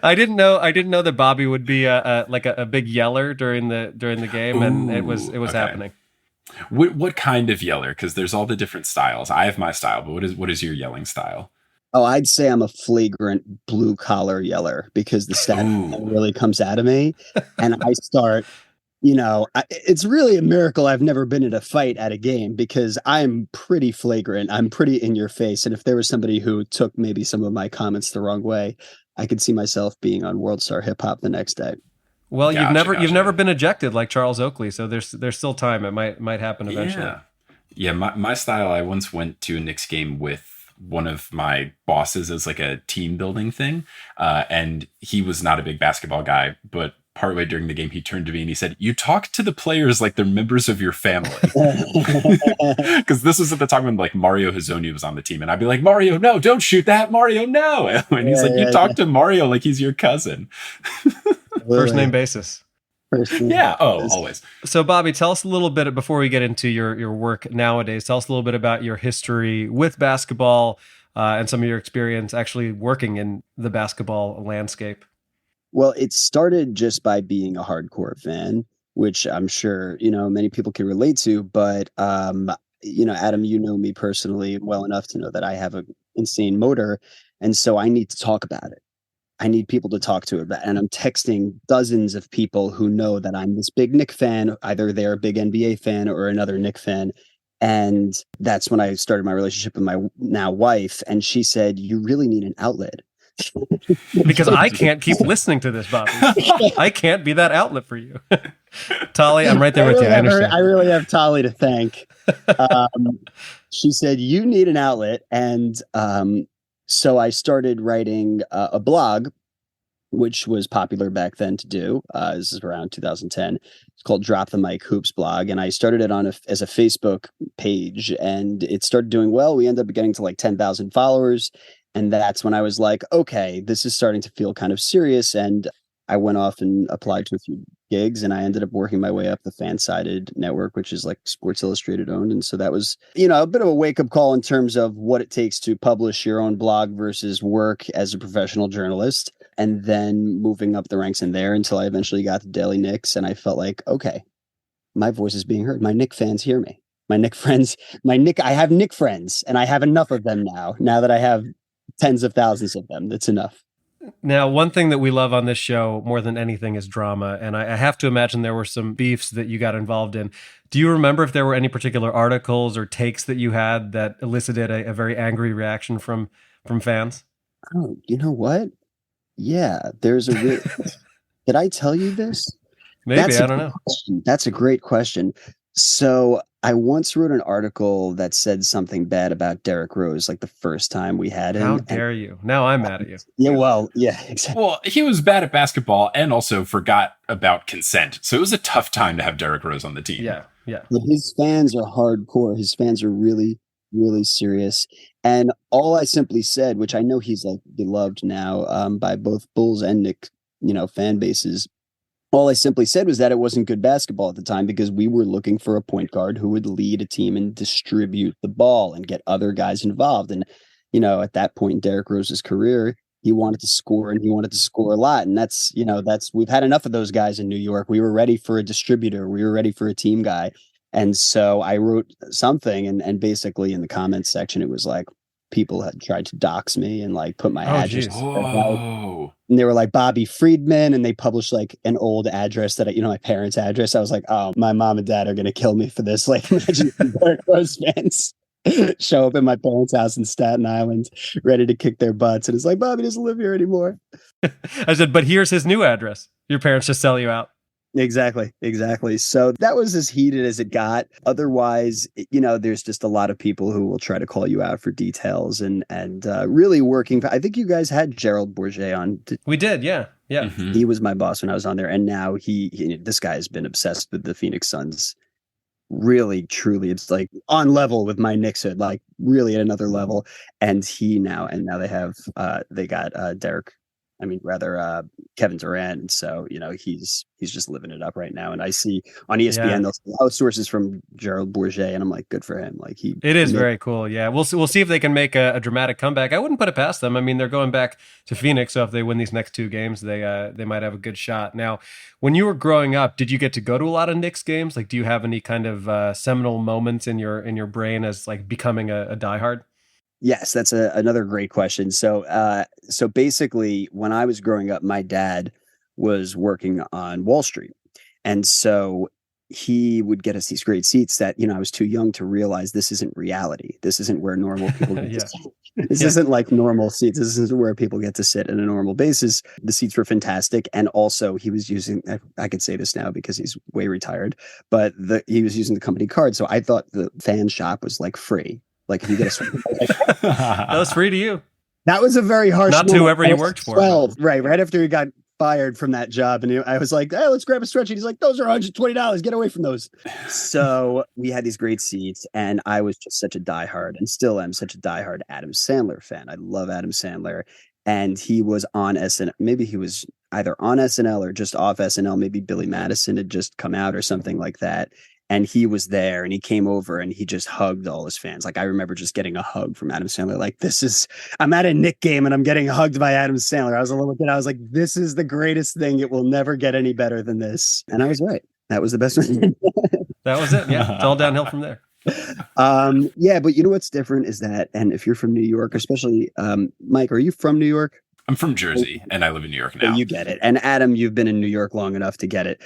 Speaker 1: I didn't know that Bobby would be a big yeller during the game. Ooh, and it was okay. Happening.
Speaker 2: What kind of yeller? Because there's all the different styles. I have my style, but what is your yelling style?
Speaker 3: Oh, I'd say I'm a flagrant blue collar yeller because the stat
Speaker 2: Oh,
Speaker 3: really comes out of me, and I start. It's really a miracle I've never been in a fight at a game because I'm pretty flagrant. I'm pretty in your face, and if there was somebody who took maybe some of my comments the wrong way, I could see myself being on World Star Hip Hop the next day.
Speaker 1: Well,
Speaker 2: gotcha,
Speaker 1: you've never
Speaker 2: gotcha.
Speaker 1: been ejected like Charles Oakley, so there's still time. It might happen eventually.
Speaker 2: Yeah. Yeah, my style, I once went to a Knicks game with one of my bosses as like a team building thing. And he was not a big basketball guy, but partway during the game, he turned to me and he said, "You talk to the players like they're members of your family." Because this was at the time when like Mario Hezonja was on the team. And I'd be like, "Mario, no, don't shoot that. Mario, no." And he's
Speaker 3: Yeah,
Speaker 2: like, "You
Speaker 3: yeah,
Speaker 2: talk to Mario like he's your cousin."
Speaker 1: First
Speaker 3: absolutely.
Speaker 1: name basis.
Speaker 3: First name
Speaker 2: Yeah. Oh,
Speaker 3: is-
Speaker 2: always.
Speaker 1: So, Bobby, tell us a little bit before we get into your work nowadays. Tell us a little bit about your history with basketball and some of your experience actually working in the basketball landscape.
Speaker 3: Well, it started just by being a hardcore fan, which I'm sure, many people can relate to. But, Adam, you know me personally well enough to know that I have an insane motor. And so I need to talk about it. I need people to talk to about it. And I'm texting dozens of people who know that I'm this big Nick fan. Either they're a big NBA fan or another Nick fan. And that's when I started my relationship with my now wife. And she said, "You really need an outlet."
Speaker 1: Because I can't keep listening to this, Bobby. I can't be that outlet for you. Tali, I'm right there with you. I understand.
Speaker 3: I really have Tali to thank. She said, "You need an outlet." And so I started writing a blog, which was popular back then to do. This is around 2010. It's called Drop the Mic Hoops blog. And I started it as a Facebook page, and it started doing well. We ended up getting to like 10,000 followers. And that's when I was like, okay, this is starting to feel kind of serious. And I went off and applied to a few gigs, and I ended up working my way up the Fansided network, which is like Sports Illustrated owned. And so that was, a bit of a wake up call in terms of what it takes to publish your own blog versus work as a professional journalist. And then moving up the ranks in there until I eventually got to Daily Knicks. And I felt like, okay, my voice is being heard. My Nick fans hear me. My Nick friends, I have Nick friends, and I have enough of them now that I have tens of thousands of them. That's enough.
Speaker 1: Now, one thing that we love on this show more than anything is drama. And I have to imagine there were some beefs that you got involved in. Do you remember if there were any particular articles or takes that you had that elicited a very angry reaction from fans?
Speaker 3: Oh, you know what? Yeah, there's a real. Did I tell you this?
Speaker 1: Maybe,
Speaker 3: That's
Speaker 1: I don't know.
Speaker 3: question. That's a great question. So I once wrote an article that said something bad about Derrick Rose, like the first time we had him.
Speaker 1: How dare you? Now I'm mad at you.
Speaker 3: Yeah, well, yeah, exactly.
Speaker 2: Well, he was bad at basketball and also forgot about consent. So it was a tough time to have Derrick Rose on the team.
Speaker 1: Yeah, yeah.
Speaker 3: But his fans are hardcore. His fans are really, really serious. And all I simply said, which I know he's like beloved now by both Bulls and Nick, fan bases. All I simply said was that it wasn't good basketball at the time because we were looking for a point guard who would lead a team and distribute the ball and get other guys involved. And, at that point in Derrick Rose's career, he wanted to score, and he wanted to score a lot. And that's we've had enough of those guys in New York. We were ready for a distributor. We were ready for a team guy. And so I wrote something, and basically in the comments section, it was like people had tried to dox me and like put my address.
Speaker 2: Oh.
Speaker 3: And they were like Bobby Friedman, and they published like an old address that my parents' address. I was like, oh, my mom and dad are gonna kill me for this. Like, imagine Derrick Rose fans show up at my parents' house in Staten Island, ready to kick their butts, and it's like, Bobby doesn't live here anymore.
Speaker 1: I said, but here's his new address. Your parents just sell you out.
Speaker 3: Exactly. So that was as heated as it got. Otherwise, there's just a lot of people who will try to call you out for details and really working. I think you guys had Gerald Bourget on.
Speaker 1: We did, yeah.
Speaker 2: Mm-hmm.
Speaker 3: He was my boss when I was on there, and now this guy has been obsessed with the Phoenix Suns. Really, truly, it's like on level with my Knickshood, like really at another level. And now they have they got Derek. Kevin Durant. So, he's just living it up right now. And I see on ESPN, they'll say, sources from Gerald Bourget, and I'm like, good for him. Like
Speaker 1: it is very cool. Yeah. We'll see if they can make a dramatic comeback. I wouldn't put it past them. I mean, they're going back to Phoenix. So if they win these next two games, they might have a good shot. Now, when you were growing up, did you get to go to a lot of Knicks games? Like, do you have any kind of seminal moments in your brain as like becoming a diehard?
Speaker 3: Yes, that's another great question. So basically, when I was growing up, my dad was working on Wall Street, and so he would get us these great seats that, I was too young to realize this isn't reality. This isn't where normal people get to
Speaker 1: Yeah.
Speaker 3: sit. This
Speaker 1: Yeah.
Speaker 3: isn't like normal seats. This isn't where people get to sit on a normal basis. The seats were fantastic. And also he was using, I could say this now because he's way retired, but he was using the company card. So I thought the fan shop was like free. Like if you get a
Speaker 1: That was free to you.
Speaker 3: that was a very harsh
Speaker 1: Not to
Speaker 3: moment.
Speaker 1: whoever
Speaker 3: I
Speaker 1: you
Speaker 3: was
Speaker 1: worked for.
Speaker 3: 12, right after he got fired from that job. And I was like, hey, let's grab a stretch. And he's like, those are $120. Get away from those. So we had these great seats. And I was just such a diehard, and still am such a diehard Adam Sandler fan. I love Adam Sandler. And he was on SNL. Maybe he was either on SNL or just off SNL. Maybe Billy Madison had just come out or something like that. And he was there, and he came over and he just hugged all his fans. Like I remember just getting a hug from Adam Sandler. Like I'm at a Knick game and I'm getting hugged by Adam Sandler. I was a little kid. I was like, this is the greatest thing. It will never get any better than this. And I was right. That was the best one.
Speaker 1: That was it. Yeah. It's all downhill from there.
Speaker 3: Yeah, but you know what's different is that, and if you're from New York, especially Mike, are you from New York?
Speaker 2: I'm from Jersey and I live in New York
Speaker 3: So
Speaker 2: now.
Speaker 3: you get it. And Adam, you've been in New York long enough to get it.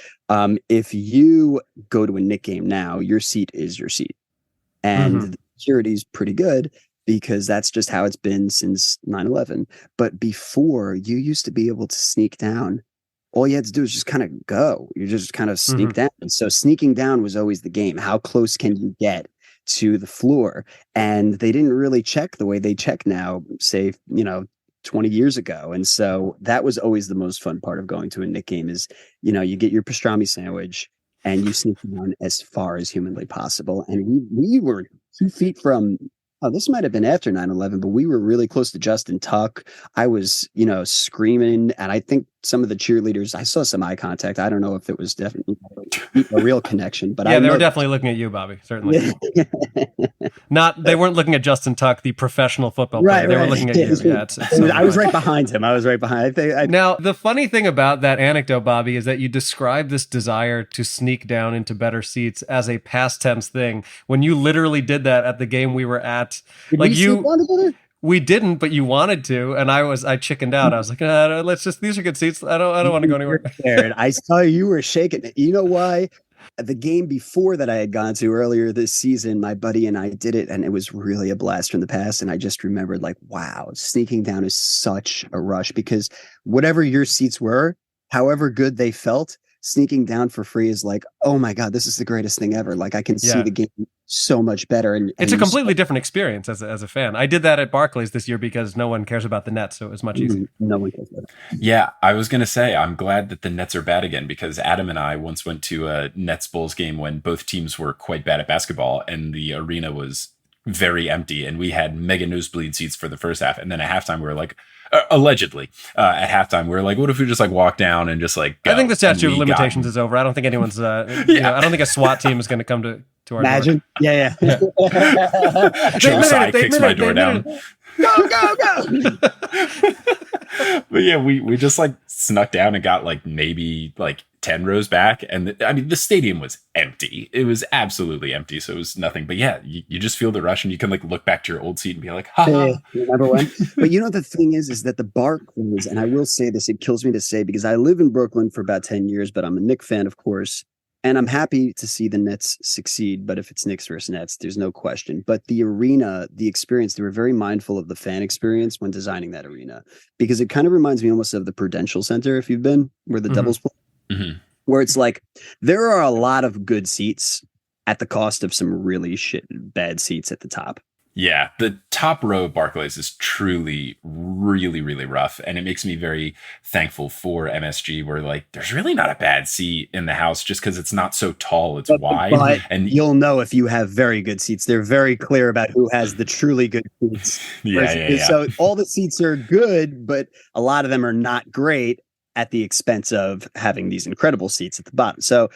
Speaker 3: If you go to a Knick game now, your seat is your seat. And the security is pretty good because that's just how it's been since 9/11. But before, you used to be able to sneak down. All you had to do is just kind of go. You just kind of sneak down. And so sneaking down was always the game. How close can you get to the floor? And they didn't really check the way they check now, say, 20 years ago. And so that was always the most fun part of going to a Knick game is, you get your pastrami sandwich and you sneak down as far as humanly possible. And we were 2 feet from, this might have been after 9/11, but we were really close to Justin Tuck. I was, screaming. And I think some of the cheerleaders, I saw some eye contact. I don't know if it was definitely a real connection, but
Speaker 1: yeah, they were definitely looking at you, Bobby. Certainly. They weren't looking at Justin Tuck, the professional football player. They were looking at you. Yeah,
Speaker 3: I was right behind him.
Speaker 1: Now, the funny thing about that anecdote, Bobby, is that you describe this desire to sneak down into better seats as a past tense thing when you literally did that at the game we were at. We didn't, but you wanted to, and I chickened out. I was like, these are good seats. I don't want to go anywhere.
Speaker 3: I saw you were shaking. You know why? The game before that I had gone to earlier this season, my buddy and I did it, and it was really a blast from the past. And I just remembered, like, wow, sneaking down is such a rush because whatever your seats were, however good they felt, sneaking down for free is like, oh my God, this is the greatest thing ever. Like I can see the game so much better. And
Speaker 1: it's a completely different experience as a fan. I did that at Barclays this year because no one cares about the Nets, so it was much easier.
Speaker 3: No one cares about it.
Speaker 2: Yeah, I was going to say, I'm glad that the Nets are bad again because Adam and I once went to a Nets Bulls game when both teams were quite bad at basketball and the arena was very empty and we had mega nosebleed seats for the first half. And then at halftime, we were like, allegedly at halftime, we were like, what if we just like walk down and just like go?
Speaker 1: I think the statute of limitations is over. I don't think anyone's, I don't think a SWAT team is going to come to our
Speaker 3: Imagine.
Speaker 1: door.
Speaker 3: Yeah.
Speaker 2: Joe Tsai kicks my door down.
Speaker 3: Go.
Speaker 2: But yeah, we just like snuck down and got like maybe like 10 rows back. And the stadium was empty. It was absolutely empty. So it was nothing. But yeah, you just feel the rush and you can like look back to your old seat and be like, ha.
Speaker 3: Remember when? But the thing is that the Barclays, and I will say this, it kills me to say because I live in Brooklyn for about 10 years, but I'm a Knicks fan, of course. And I'm happy to see the Nets succeed, but if it's Knicks versus Nets, there's no question. But the arena, the experience, they were very mindful of the fan experience when designing that arena because it kind of reminds me almost of the Prudential Center, if you've been, where the Devils play, where it's like there are a lot of good seats at the cost of some really bad seats at the top.
Speaker 2: Yeah, the top row of Barclays is truly really, really rough. And it makes me very thankful for MSG where like there's really not a bad seat in the house just because it's not so tall, it's wide. And
Speaker 3: you'll know if you have very good seats. They're very clear about who has the truly good seats.
Speaker 2: Yeah.
Speaker 3: So all the seats are good, but a lot of them are not great at the expense of having these incredible seats at the bottom. So,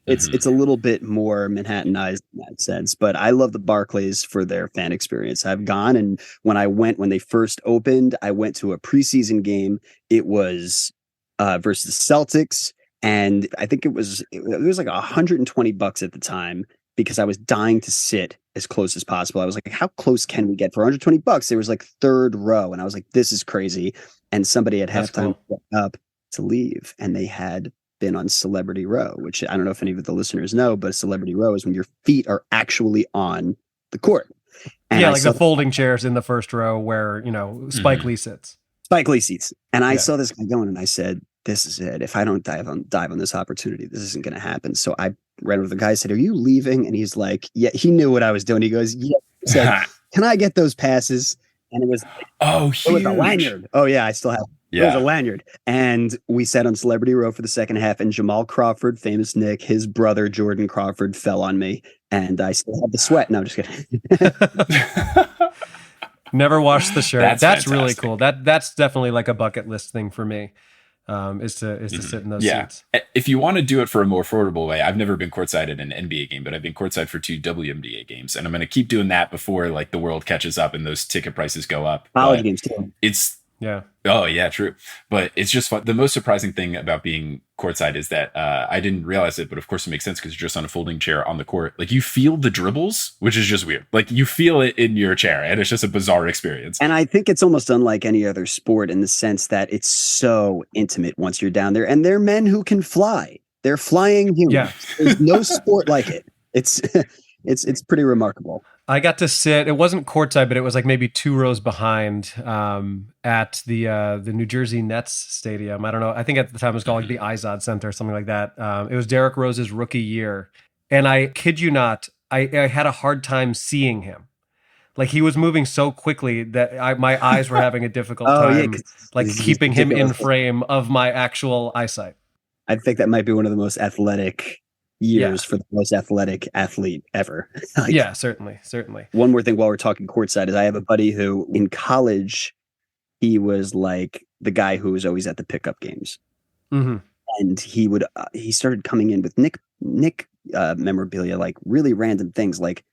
Speaker 3: it's a little bit more Manhattanized in that sense, but I love the Barclays for their fan experience. I've gone, and when they first opened, I went to a preseason game. It was versus Celtics, and I think it was like $120 at the time because I was dying to sit as close as possible. I was like, how close can we get for $120? There was like third row, and I was like, this is crazy. And somebody at halftime went up to leave, and they had been on Celebrity Row, which I don't know if any of the listeners know, but Celebrity Row is when your feet are actually on the court. And
Speaker 1: like the folding chairs in the first row where, Spike Lee sits.
Speaker 3: Spike Lee seats. And I saw this guy going, and I said, this is it. If I don't dive on this opportunity, this isn't going to happen. So I ran over the guy, said, are you leaving? And he's like, yeah, he knew what I was doing. He goes, yeah. He said, can I get those passes? And it was, it was a lanyard. Oh yeah, I still have. Yeah. It was a lanyard. And we sat on Celebrity Row for the second half, and Jamal Crawford, famous Nick, his brother Jordan Crawford fell on me, and I still had the sweat. No, I'm just kidding.
Speaker 1: Never washed the shirt. That's really cool. That's definitely like a bucket list thing for me. Is to sit in those seats.
Speaker 2: If you want to do it for a more affordable way, I've never been courtside at an NBA game, but I've been courtside for 2 WNBA games, and I'm going to keep doing that before like the world catches up and those ticket prices go up.
Speaker 3: College games too.
Speaker 2: Yeah. Oh yeah, true. But it's just fun. The most surprising thing about being courtside is that I didn't realize it, but of course it makes sense because you're just on a folding chair on the court. Like you feel the dribbles, which is just weird. Like you feel it in your chair, and it's just a bizarre experience.
Speaker 3: And I think it's almost unlike any other sport in the sense that it's so intimate once you're down there. And they're men who can fly. They're flying humans.
Speaker 1: Yeah.
Speaker 3: There's no sport like it. It's pretty remarkable.
Speaker 1: I got to sit. It wasn't courtside, but it was like maybe 2 rows behind at the New Jersey Nets stadium. I don't know. I think at the time it was called like the Izod Center or something like that. It was Derrick Rose's rookie year, and I kid you not, I had a hard time seeing him. Like he was moving so quickly that my eyes were having a difficult time, like keeping him in frame of my actual eyesight.
Speaker 3: I think that might be one of the most athletic years for the most athletic athlete ever.
Speaker 1: Yeah, certainly.
Speaker 3: One more thing while we're talking courtside is I have a buddy who in college, he was like the guy who was always at the pickup games.
Speaker 1: Mm-hmm.
Speaker 3: And he started coming in with Nick memorabilia, like really random things like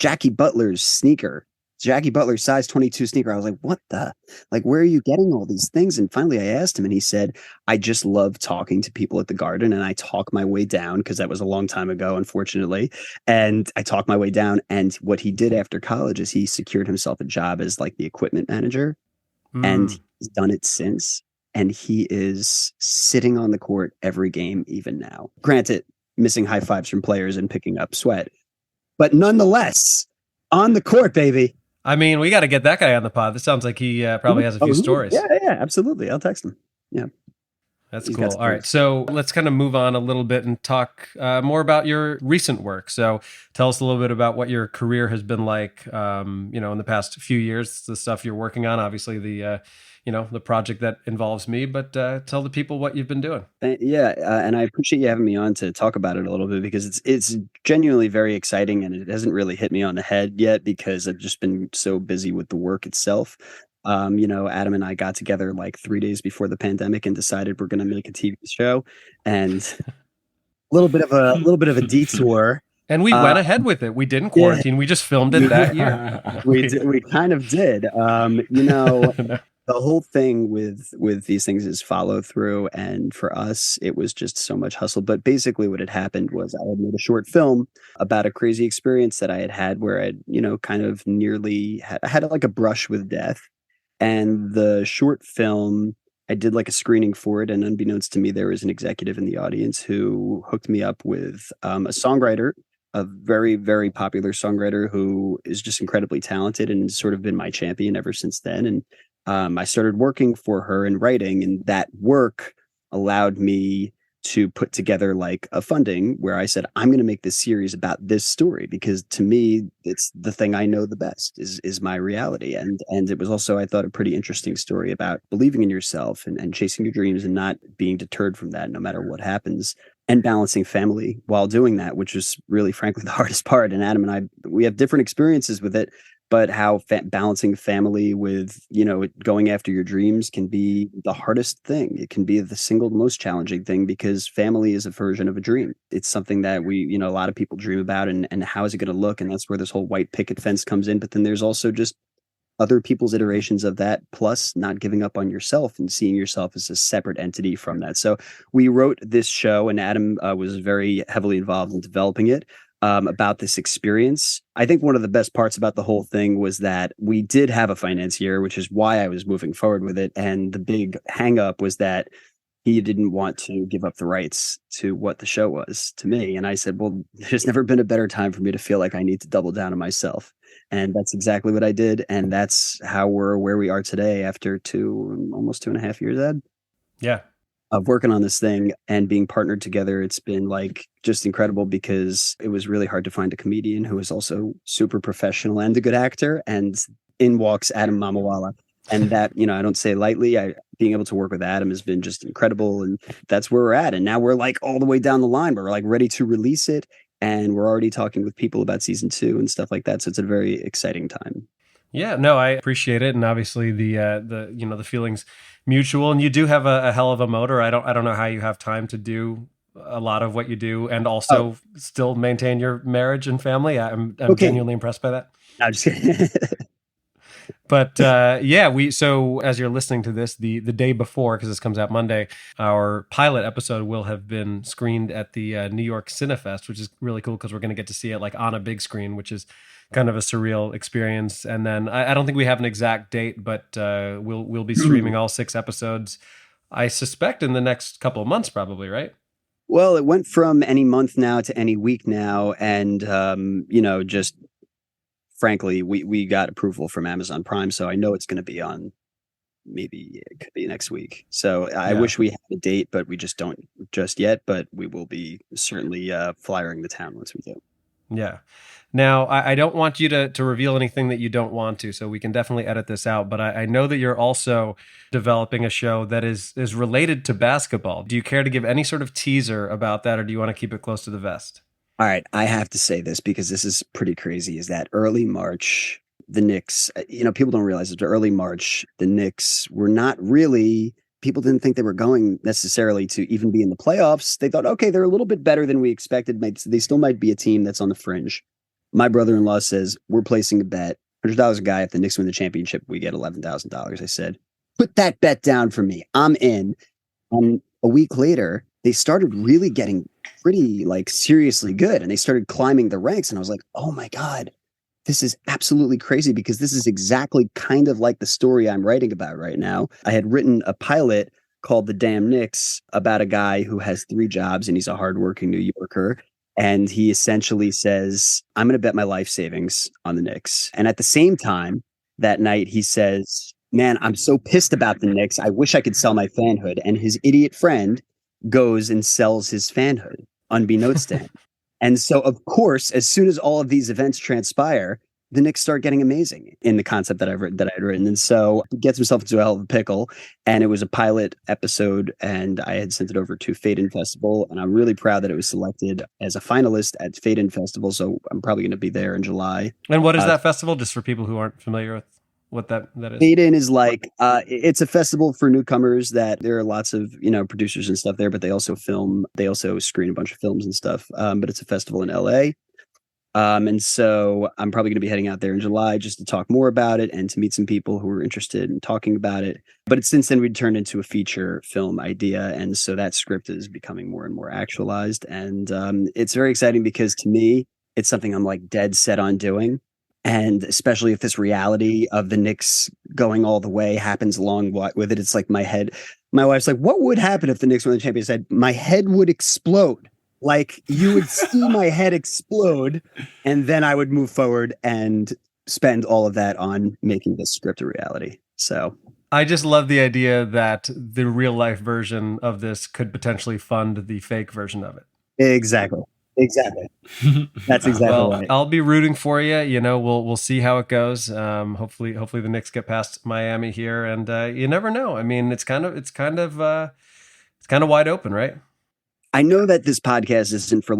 Speaker 3: Jackie Butler's size 22 sneaker. I was like, what the, like, where are you getting all these things? And finally I asked him, and he said, I just love talking to people at the Garden, and I talk my way down, because that was a long time ago, unfortunately. And I talk my way down. And what he did after college is he secured himself a job as like the equipment manager, and he's done it since. And he is sitting on the court every game, even now. Granted, missing high fives from players and picking up sweat, but nonetheless, on the court, baby.
Speaker 1: I mean, we got to get that guy on the pod. This sounds like he probably has a few stories.
Speaker 3: Yeah, absolutely. I'll text him. Yeah.
Speaker 1: That's cool. All right. So let's kind of move on a little bit and talk more about your recent work. So tell us a little bit about what your career has been like, in the past few years, the stuff you're working on, obviously the project that involves me, but tell the people what you've been doing.
Speaker 3: And I appreciate you having me on to talk about it a little bit, because it's genuinely very exciting, and it hasn't really hit me on the head yet because I've just been so busy with the work itself. Adam and I got together like 3 days before the pandemic and decided we're going to make a TV show, and a little bit of a detour.
Speaker 1: And we went ahead with it. We didn't quarantine. Yeah. We just filmed it that year.
Speaker 3: We kind of did. The whole thing with these things is follow through. And for us, it was just so much hustle. But basically what had happened was I had made a short film about a crazy experience that I had where I kind of nearly had like a brush with death. And the short film, I did like a screening for it. And unbeknownst to me, there was an executive in the audience who hooked me up with a songwriter, a very, very popular songwriter who is just incredibly talented and sort of been my champion ever since then. And I started working for her in writing, and that work allowed me to put together like a funding where I said, I'm going to make this series about this story, because to me, it's the thing I know the best is my reality. And it was also, I thought, a pretty interesting story about believing in yourself and chasing your dreams and not being deterred from that no matter what happens, and balancing family while doing that, which was really, frankly, the hardest part. And Adam and I, we have different experiences with it, but how balancing family with, going after your dreams can be the hardest thing. It can be the single most challenging thing, because family is a version of a dream. It's something that a lot of people dream about, and how is it going to look? And that's where this whole white picket fence comes in. But then there's also just other people's iterations of that, plus not giving up on yourself and seeing yourself as a separate entity from that. So we wrote this show, and Adam was very heavily involved in developing it. about this experience. I think one of the best parts about the whole thing was that we did have a financier, which is why I was moving forward with it. And the big hang up was that he didn't want to give up the rights to what the show was to me. And I said, well, there's never been a better time for me to feel like I need to double down on myself. And that's exactly what I did. And that's how we're where we are today after almost 2.5 years, Ed,
Speaker 1: Yeah.
Speaker 3: of working on this thing and being partnered together. It's been like just incredible because it was really hard to find a comedian who was also super professional and a good actor. And in walks Adam Mamawala. And that, I don't say lightly. Being able to work with Adam has been just incredible. And that's where we're at. And now we're like all the way down the line. We're like ready to release it. And we're already talking with people about season 2 and stuff like that. So it's a very exciting time.
Speaker 1: Yeah, no, I appreciate it, and obviously the feelings mutual. And you do have a hell of a motor. I don't know how you have time to do a lot of what you do, and also still maintain your marriage and family. I'm genuinely impressed by that.
Speaker 3: I'm just kidding.
Speaker 1: But so as you're listening to this, the day before, because this comes out Monday, our pilot episode will have been screened at the New York Cinefest, which is really cool because we're going to get to see it like on a big screen, which is kind of a surreal experience. And then I don't think we have an exact date, but we'll be streaming all 6 episodes, I suspect, in the next couple of months, probably, right?
Speaker 3: Well, it went from any month now to any week now, and just frankly, we got approval from Amazon Prime, so I know it's going to be on. Maybe it could be next week. So I wish we had a date, but we just don't just yet. But we will be certainly flyering the town once we do.
Speaker 1: Yeah. Now, I don't want you to reveal anything that you don't want to, so we can definitely edit this out. But I know that you're also developing a show that is related to basketball. Do you care to give any sort of teaser about that, or do you want to keep it close to the vest?
Speaker 3: All right. I have to say this because this is pretty crazy, is that early March, the Knicks, people don't realize it, but early March, the Knicks were not really, people didn't think they were going necessarily to even be in the playoffs. They thought, okay, they're a little bit better than we expected. They still might be a team that's on the fringe. My brother-in-law says, we're placing a bet, $100 a guy. If the Knicks win the championship, we get $11,000. I said, put that bet down for me. I'm in. And a week later, they started really getting pretty seriously good. And they started climbing the ranks. And I was like, oh my God, this is absolutely crazy, because this is exactly kind of like the story I'm writing about right now. I had written a pilot called The Damn Knicks about a guy who has 3 jobs and he's a hardworking New Yorker. And he essentially says, I'm going to bet my life savings on the Knicks. And at the same time, that night, he says, man, I'm so pissed about the Knicks. I wish I could sell my fanhood. And his idiot friend goes and sells his fanhood, unbeknownst to him. And so, of course, as soon as all of these events transpire, the Knicks start getting amazing in the concept that I had written. And so he gets himself into a hell of a pickle. And it was a pilot episode, and I had sent it over to Fade-In Festival. And I'm really proud that it was selected as a finalist at Fade-In Festival. So I'm probably going to be there in July.
Speaker 1: And what is that festival, just for people who aren't familiar with what that is?
Speaker 3: Fade-In is it's a festival for newcomers that there are lots of, producers and stuff there, but they also film, they also screen a bunch of films and stuff. But it's a festival in LA. And so I'm probably going to be heading out there in July just to talk more about it and to meet some people who are interested in talking about it. But since then, we turned into a feature film idea. And so that script is becoming more and more actualized. And it's very exciting because, to me, it's something I'm dead set on doing. And especially if this reality of the Knicks going all the way happens along with it, it's like my wife's like, what would happen if the Knicks won the championship? I said, my head would explode. You would see my head explode, and then I would move forward and spend all of that on making this script a reality. So
Speaker 1: I just love the idea that the real life version of this could potentially fund the fake version of it.
Speaker 3: Exactly. That's exactly right.
Speaker 1: I'll be rooting for you. We'll see how it goes. Hopefully the Knicks get past Miami here, and you never know. I mean, it's kind of wide open, right?
Speaker 3: I know that this podcast isn't for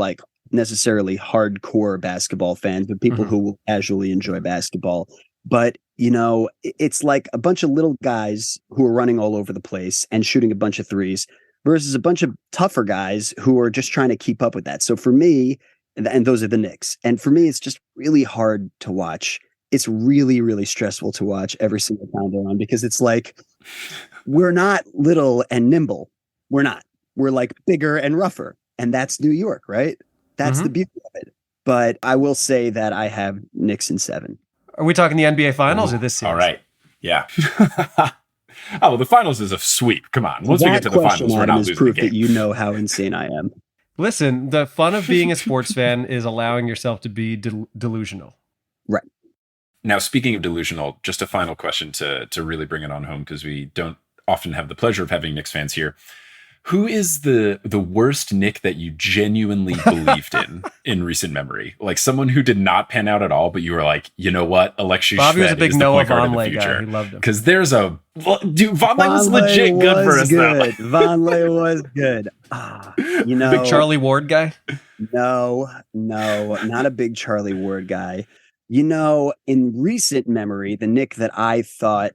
Speaker 3: necessarily hardcore basketball fans, but people who will casually enjoy basketball. But, it's like a bunch of little guys who are running all over the place and shooting a bunch of threes versus a bunch of tougher guys who are just trying to keep up with that. So for me, and those are the Knicks. And for me, it's just really hard to watch. It's really, really stressful to watch every single time they're on, because it's we're not little and nimble. We're not. We're bigger and rougher. And that's New York, right? That's the beauty of it. But I will say that I have Knicks in 7.
Speaker 1: Are we talking the NBA Finals or this series?
Speaker 2: All right. Yeah. Oh, well, the finals is a sweep. Come on. Once we get to the finals, we're not losing the
Speaker 3: proof
Speaker 2: game.
Speaker 3: that you know how insane I am.
Speaker 1: Listen, the fun of being a sports fan is allowing yourself to be delusional.
Speaker 3: Right.
Speaker 2: Now, speaking of delusional, just a final question to really bring it on home, because we don't often have the pleasure of having Knicks fans here. Who is the worst Knick that you genuinely believed in recent memory? Like someone who did not pan out at all, but you were like, you know what? Alexei
Speaker 1: Bobby was a
Speaker 2: Shved
Speaker 1: big
Speaker 2: is the
Speaker 1: Noah
Speaker 2: point guard of the
Speaker 1: Vonleh
Speaker 2: future.
Speaker 1: guy. He loved him.
Speaker 2: Because there's a... Dude, Vonleh was legit good for us, though.
Speaker 3: Vonleh was good. You know,
Speaker 1: Big Charlie Ward guy?
Speaker 3: No, not a big Charlie Ward guy. You know, in recent memory, the Knick that I thought...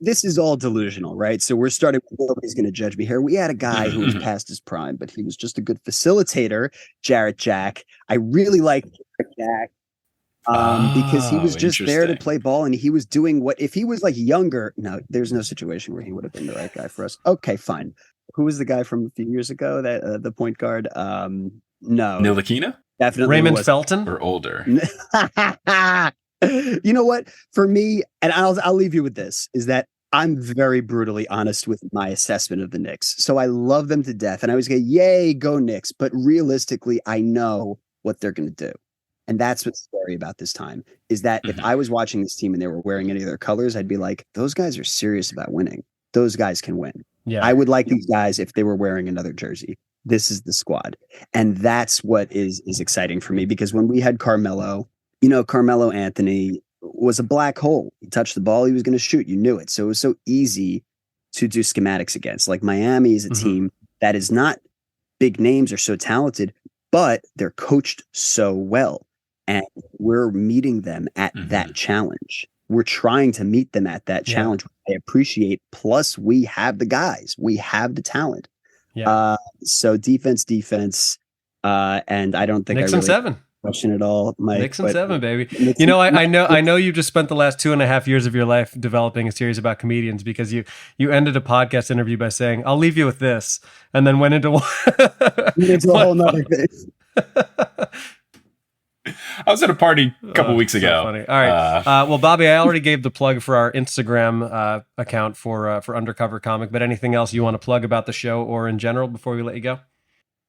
Speaker 3: This is all delusional, right? So we're starting, nobody's going to judge me here. We had a guy who was past his prime, but he was just a good facilitator, Jarrett Jack. I really like Jarrett Jack because he was just there to play ball, and he was doing what, if he was like younger, no, there's no situation where he would have been the right guy for us. Okay, fine. Who was the guy from a few years ago, that the point guard? No.
Speaker 2: Ntilikina?
Speaker 3: Definitely
Speaker 1: Raymond Felton?
Speaker 2: Or older?
Speaker 3: You know what? For me, and I'll leave you with this, is that I'm very brutally honest with my assessment of the Knicks. So I love them to death, and I always go, yay, go Knicks. But realistically, I know what they're going to do. And that's what's scary about this time, is that if I was watching this team and they were wearing any of their colors, I'd be like, those guys are serious about winning. Those guys can win.
Speaker 1: Yeah.
Speaker 3: I would like these guys if they were wearing another jersey. This is the squad. And that's what is exciting for me, because when we had Carmelo, you know, Carmelo Anthony was a black hole. He touched the ball, he was going to shoot. You knew it. So it was so easy to do schematics against. Like Miami is a team that is not big names or so talented, but they're coached so well. And we're meeting them at that challenge. We're trying to meet them at that challenge. I appreciate. Plus, we have the guys. We have the talent.
Speaker 1: Yeah.
Speaker 3: So defense. And I don't think
Speaker 1: Knicks
Speaker 3: I really...
Speaker 1: in 7.
Speaker 3: Question at all, Mike.
Speaker 1: Knicks in 7, baby. You know, I know you just spent the last 2.5 years of your life developing a series about comedians, because you ended a podcast interview by saying, "I'll leave you with this," and then went into
Speaker 3: it's a whole nother thing.
Speaker 2: I was at a party a couple weeks ago.
Speaker 1: So funny. All right. Well, Bobby, I already gave the plug for our Instagram account for Undercover Comic, but anything else you want to plug about the show or in general before we let you go?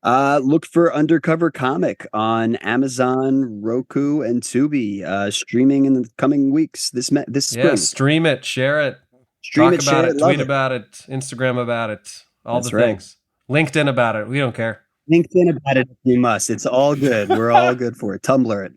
Speaker 3: Look for Undercover Comic on Amazon, Roku, and Tubi. Streaming in the coming weeks. This spring.
Speaker 1: Yeah, stream it, share it, talk about it, tweet about it, Instagram about it, all the things. LinkedIn about it. We don't care.
Speaker 3: LinkedIn about it if you must. It's all good. We're all good for it. Tumblr it.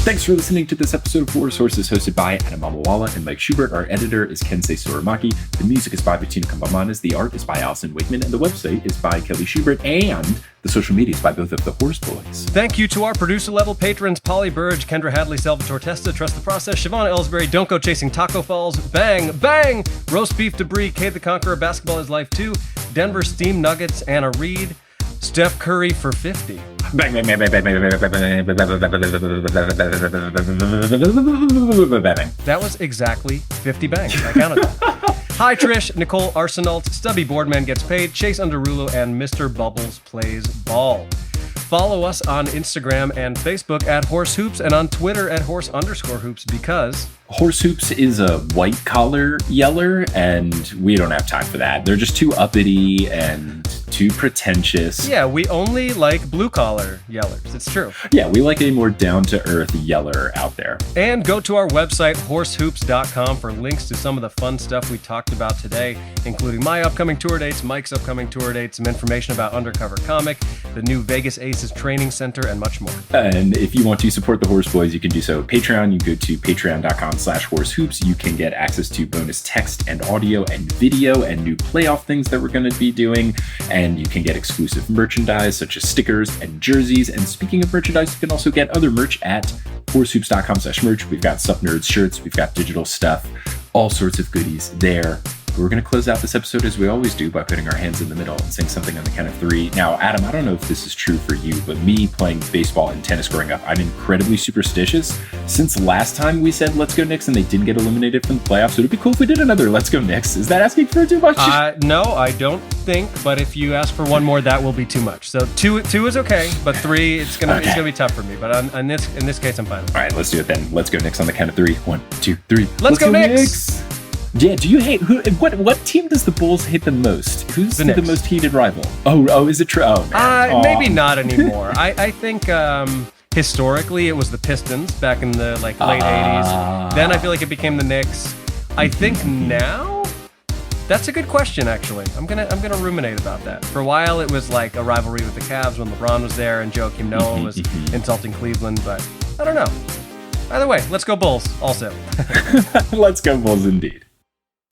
Speaker 2: Thanks for listening to this episode of Four Sources, hosted by Adam Mamawala and Mike Schubert. Our editor is Kensei Soramaki. The music is by Bettina Kambamanas. The art is by Allison Wakeman. And the website is by Kelly Schubert. And the social media is by both of the Horse Boys.
Speaker 1: Thank you to our producer-level patrons, Polly Burge, Kendra Hadley, Salvatore Testa, Trust the Process, Siobhan Ellsbury, Don't Go Chasing Taco Falls, Bang, Bang, Roast Beef Debris, Kay the Conqueror, Basketball is Life 2, Denver Steam Nuggets, Anna Reed, Steph Curry for 50.
Speaker 2: Bang, bang, bang, bang, bang, bang, bang, bang, bang.
Speaker 1: That was exactly 50 bangs. I counted them. Hi, Trish, Nicole Arsenault, Stubby Boardman Gets Paid, Chase Underrulo, and Mr. Bubbles Plays Ball. Follow us on Instagram and Facebook at Horse Hoops, and on Twitter at Horse_Hoops, because
Speaker 2: Horse Hoops is a white collar yeller, and we don't have time for that. They're just too uppity and too pretentious.
Speaker 1: Yeah, we only like blue collar yellers. It's true.
Speaker 2: Yeah, we like a more down to earth yeller out there.
Speaker 1: And go to our website, horsehoops.com, for links to some of the fun stuff we talked about today, including my upcoming tour dates, Mike's upcoming tour dates, some information about Undercover Comic, the new Vegas Aces Training Center, and much more.
Speaker 2: And if you want to support the Horse Boys, you can do so at Patreon. You go to patreon.com/horsehoops. You can get access to bonus text and audio and video and new playoff things that we're going to be doing. And you can get exclusive merchandise such as stickers and jerseys. And speaking of merchandise, you can also get other merch at horsehoops.com/merch. We've got Sup Nerds shirts. We've got digital stuff, all sorts of goodies there. we're going to close out this episode as we always do by putting our hands in the middle and saying something on the count of 3. Now, Adam, I don't know if this is true for you, but me playing baseball and tennis growing up, I'm incredibly superstitious. Since last time we said let's go Knicks and they didn't get eliminated from the playoffs, would it be cool if we did another let's go Knicks? Is that asking for too much?
Speaker 1: No, I don't think, but if you ask for one more, that will be too much. So two is okay, but 3, it's gonna be tough for me. But in this case, I'm fine.
Speaker 2: All right, let's do it then. Let's go Knicks on the count of 3. 1, 2, 3.
Speaker 1: Let's go Knicks!
Speaker 2: Yeah, do you hate what team does the Bulls hate the most? Who's the most heated rival? Oh, is it true? Oh, man.
Speaker 1: Maybe not anymore. I think historically it was the Pistons back in the late 80s. Then I feel like it became the Knicks. I think now that's a good question, actually. I'm gonna ruminate about that. For a while it was like a rivalry with the Cavs when LeBron was there and Joakim Noah was insulting Cleveland, but I don't know. Either way, let's go Bulls also.
Speaker 2: Let's go Bulls indeed.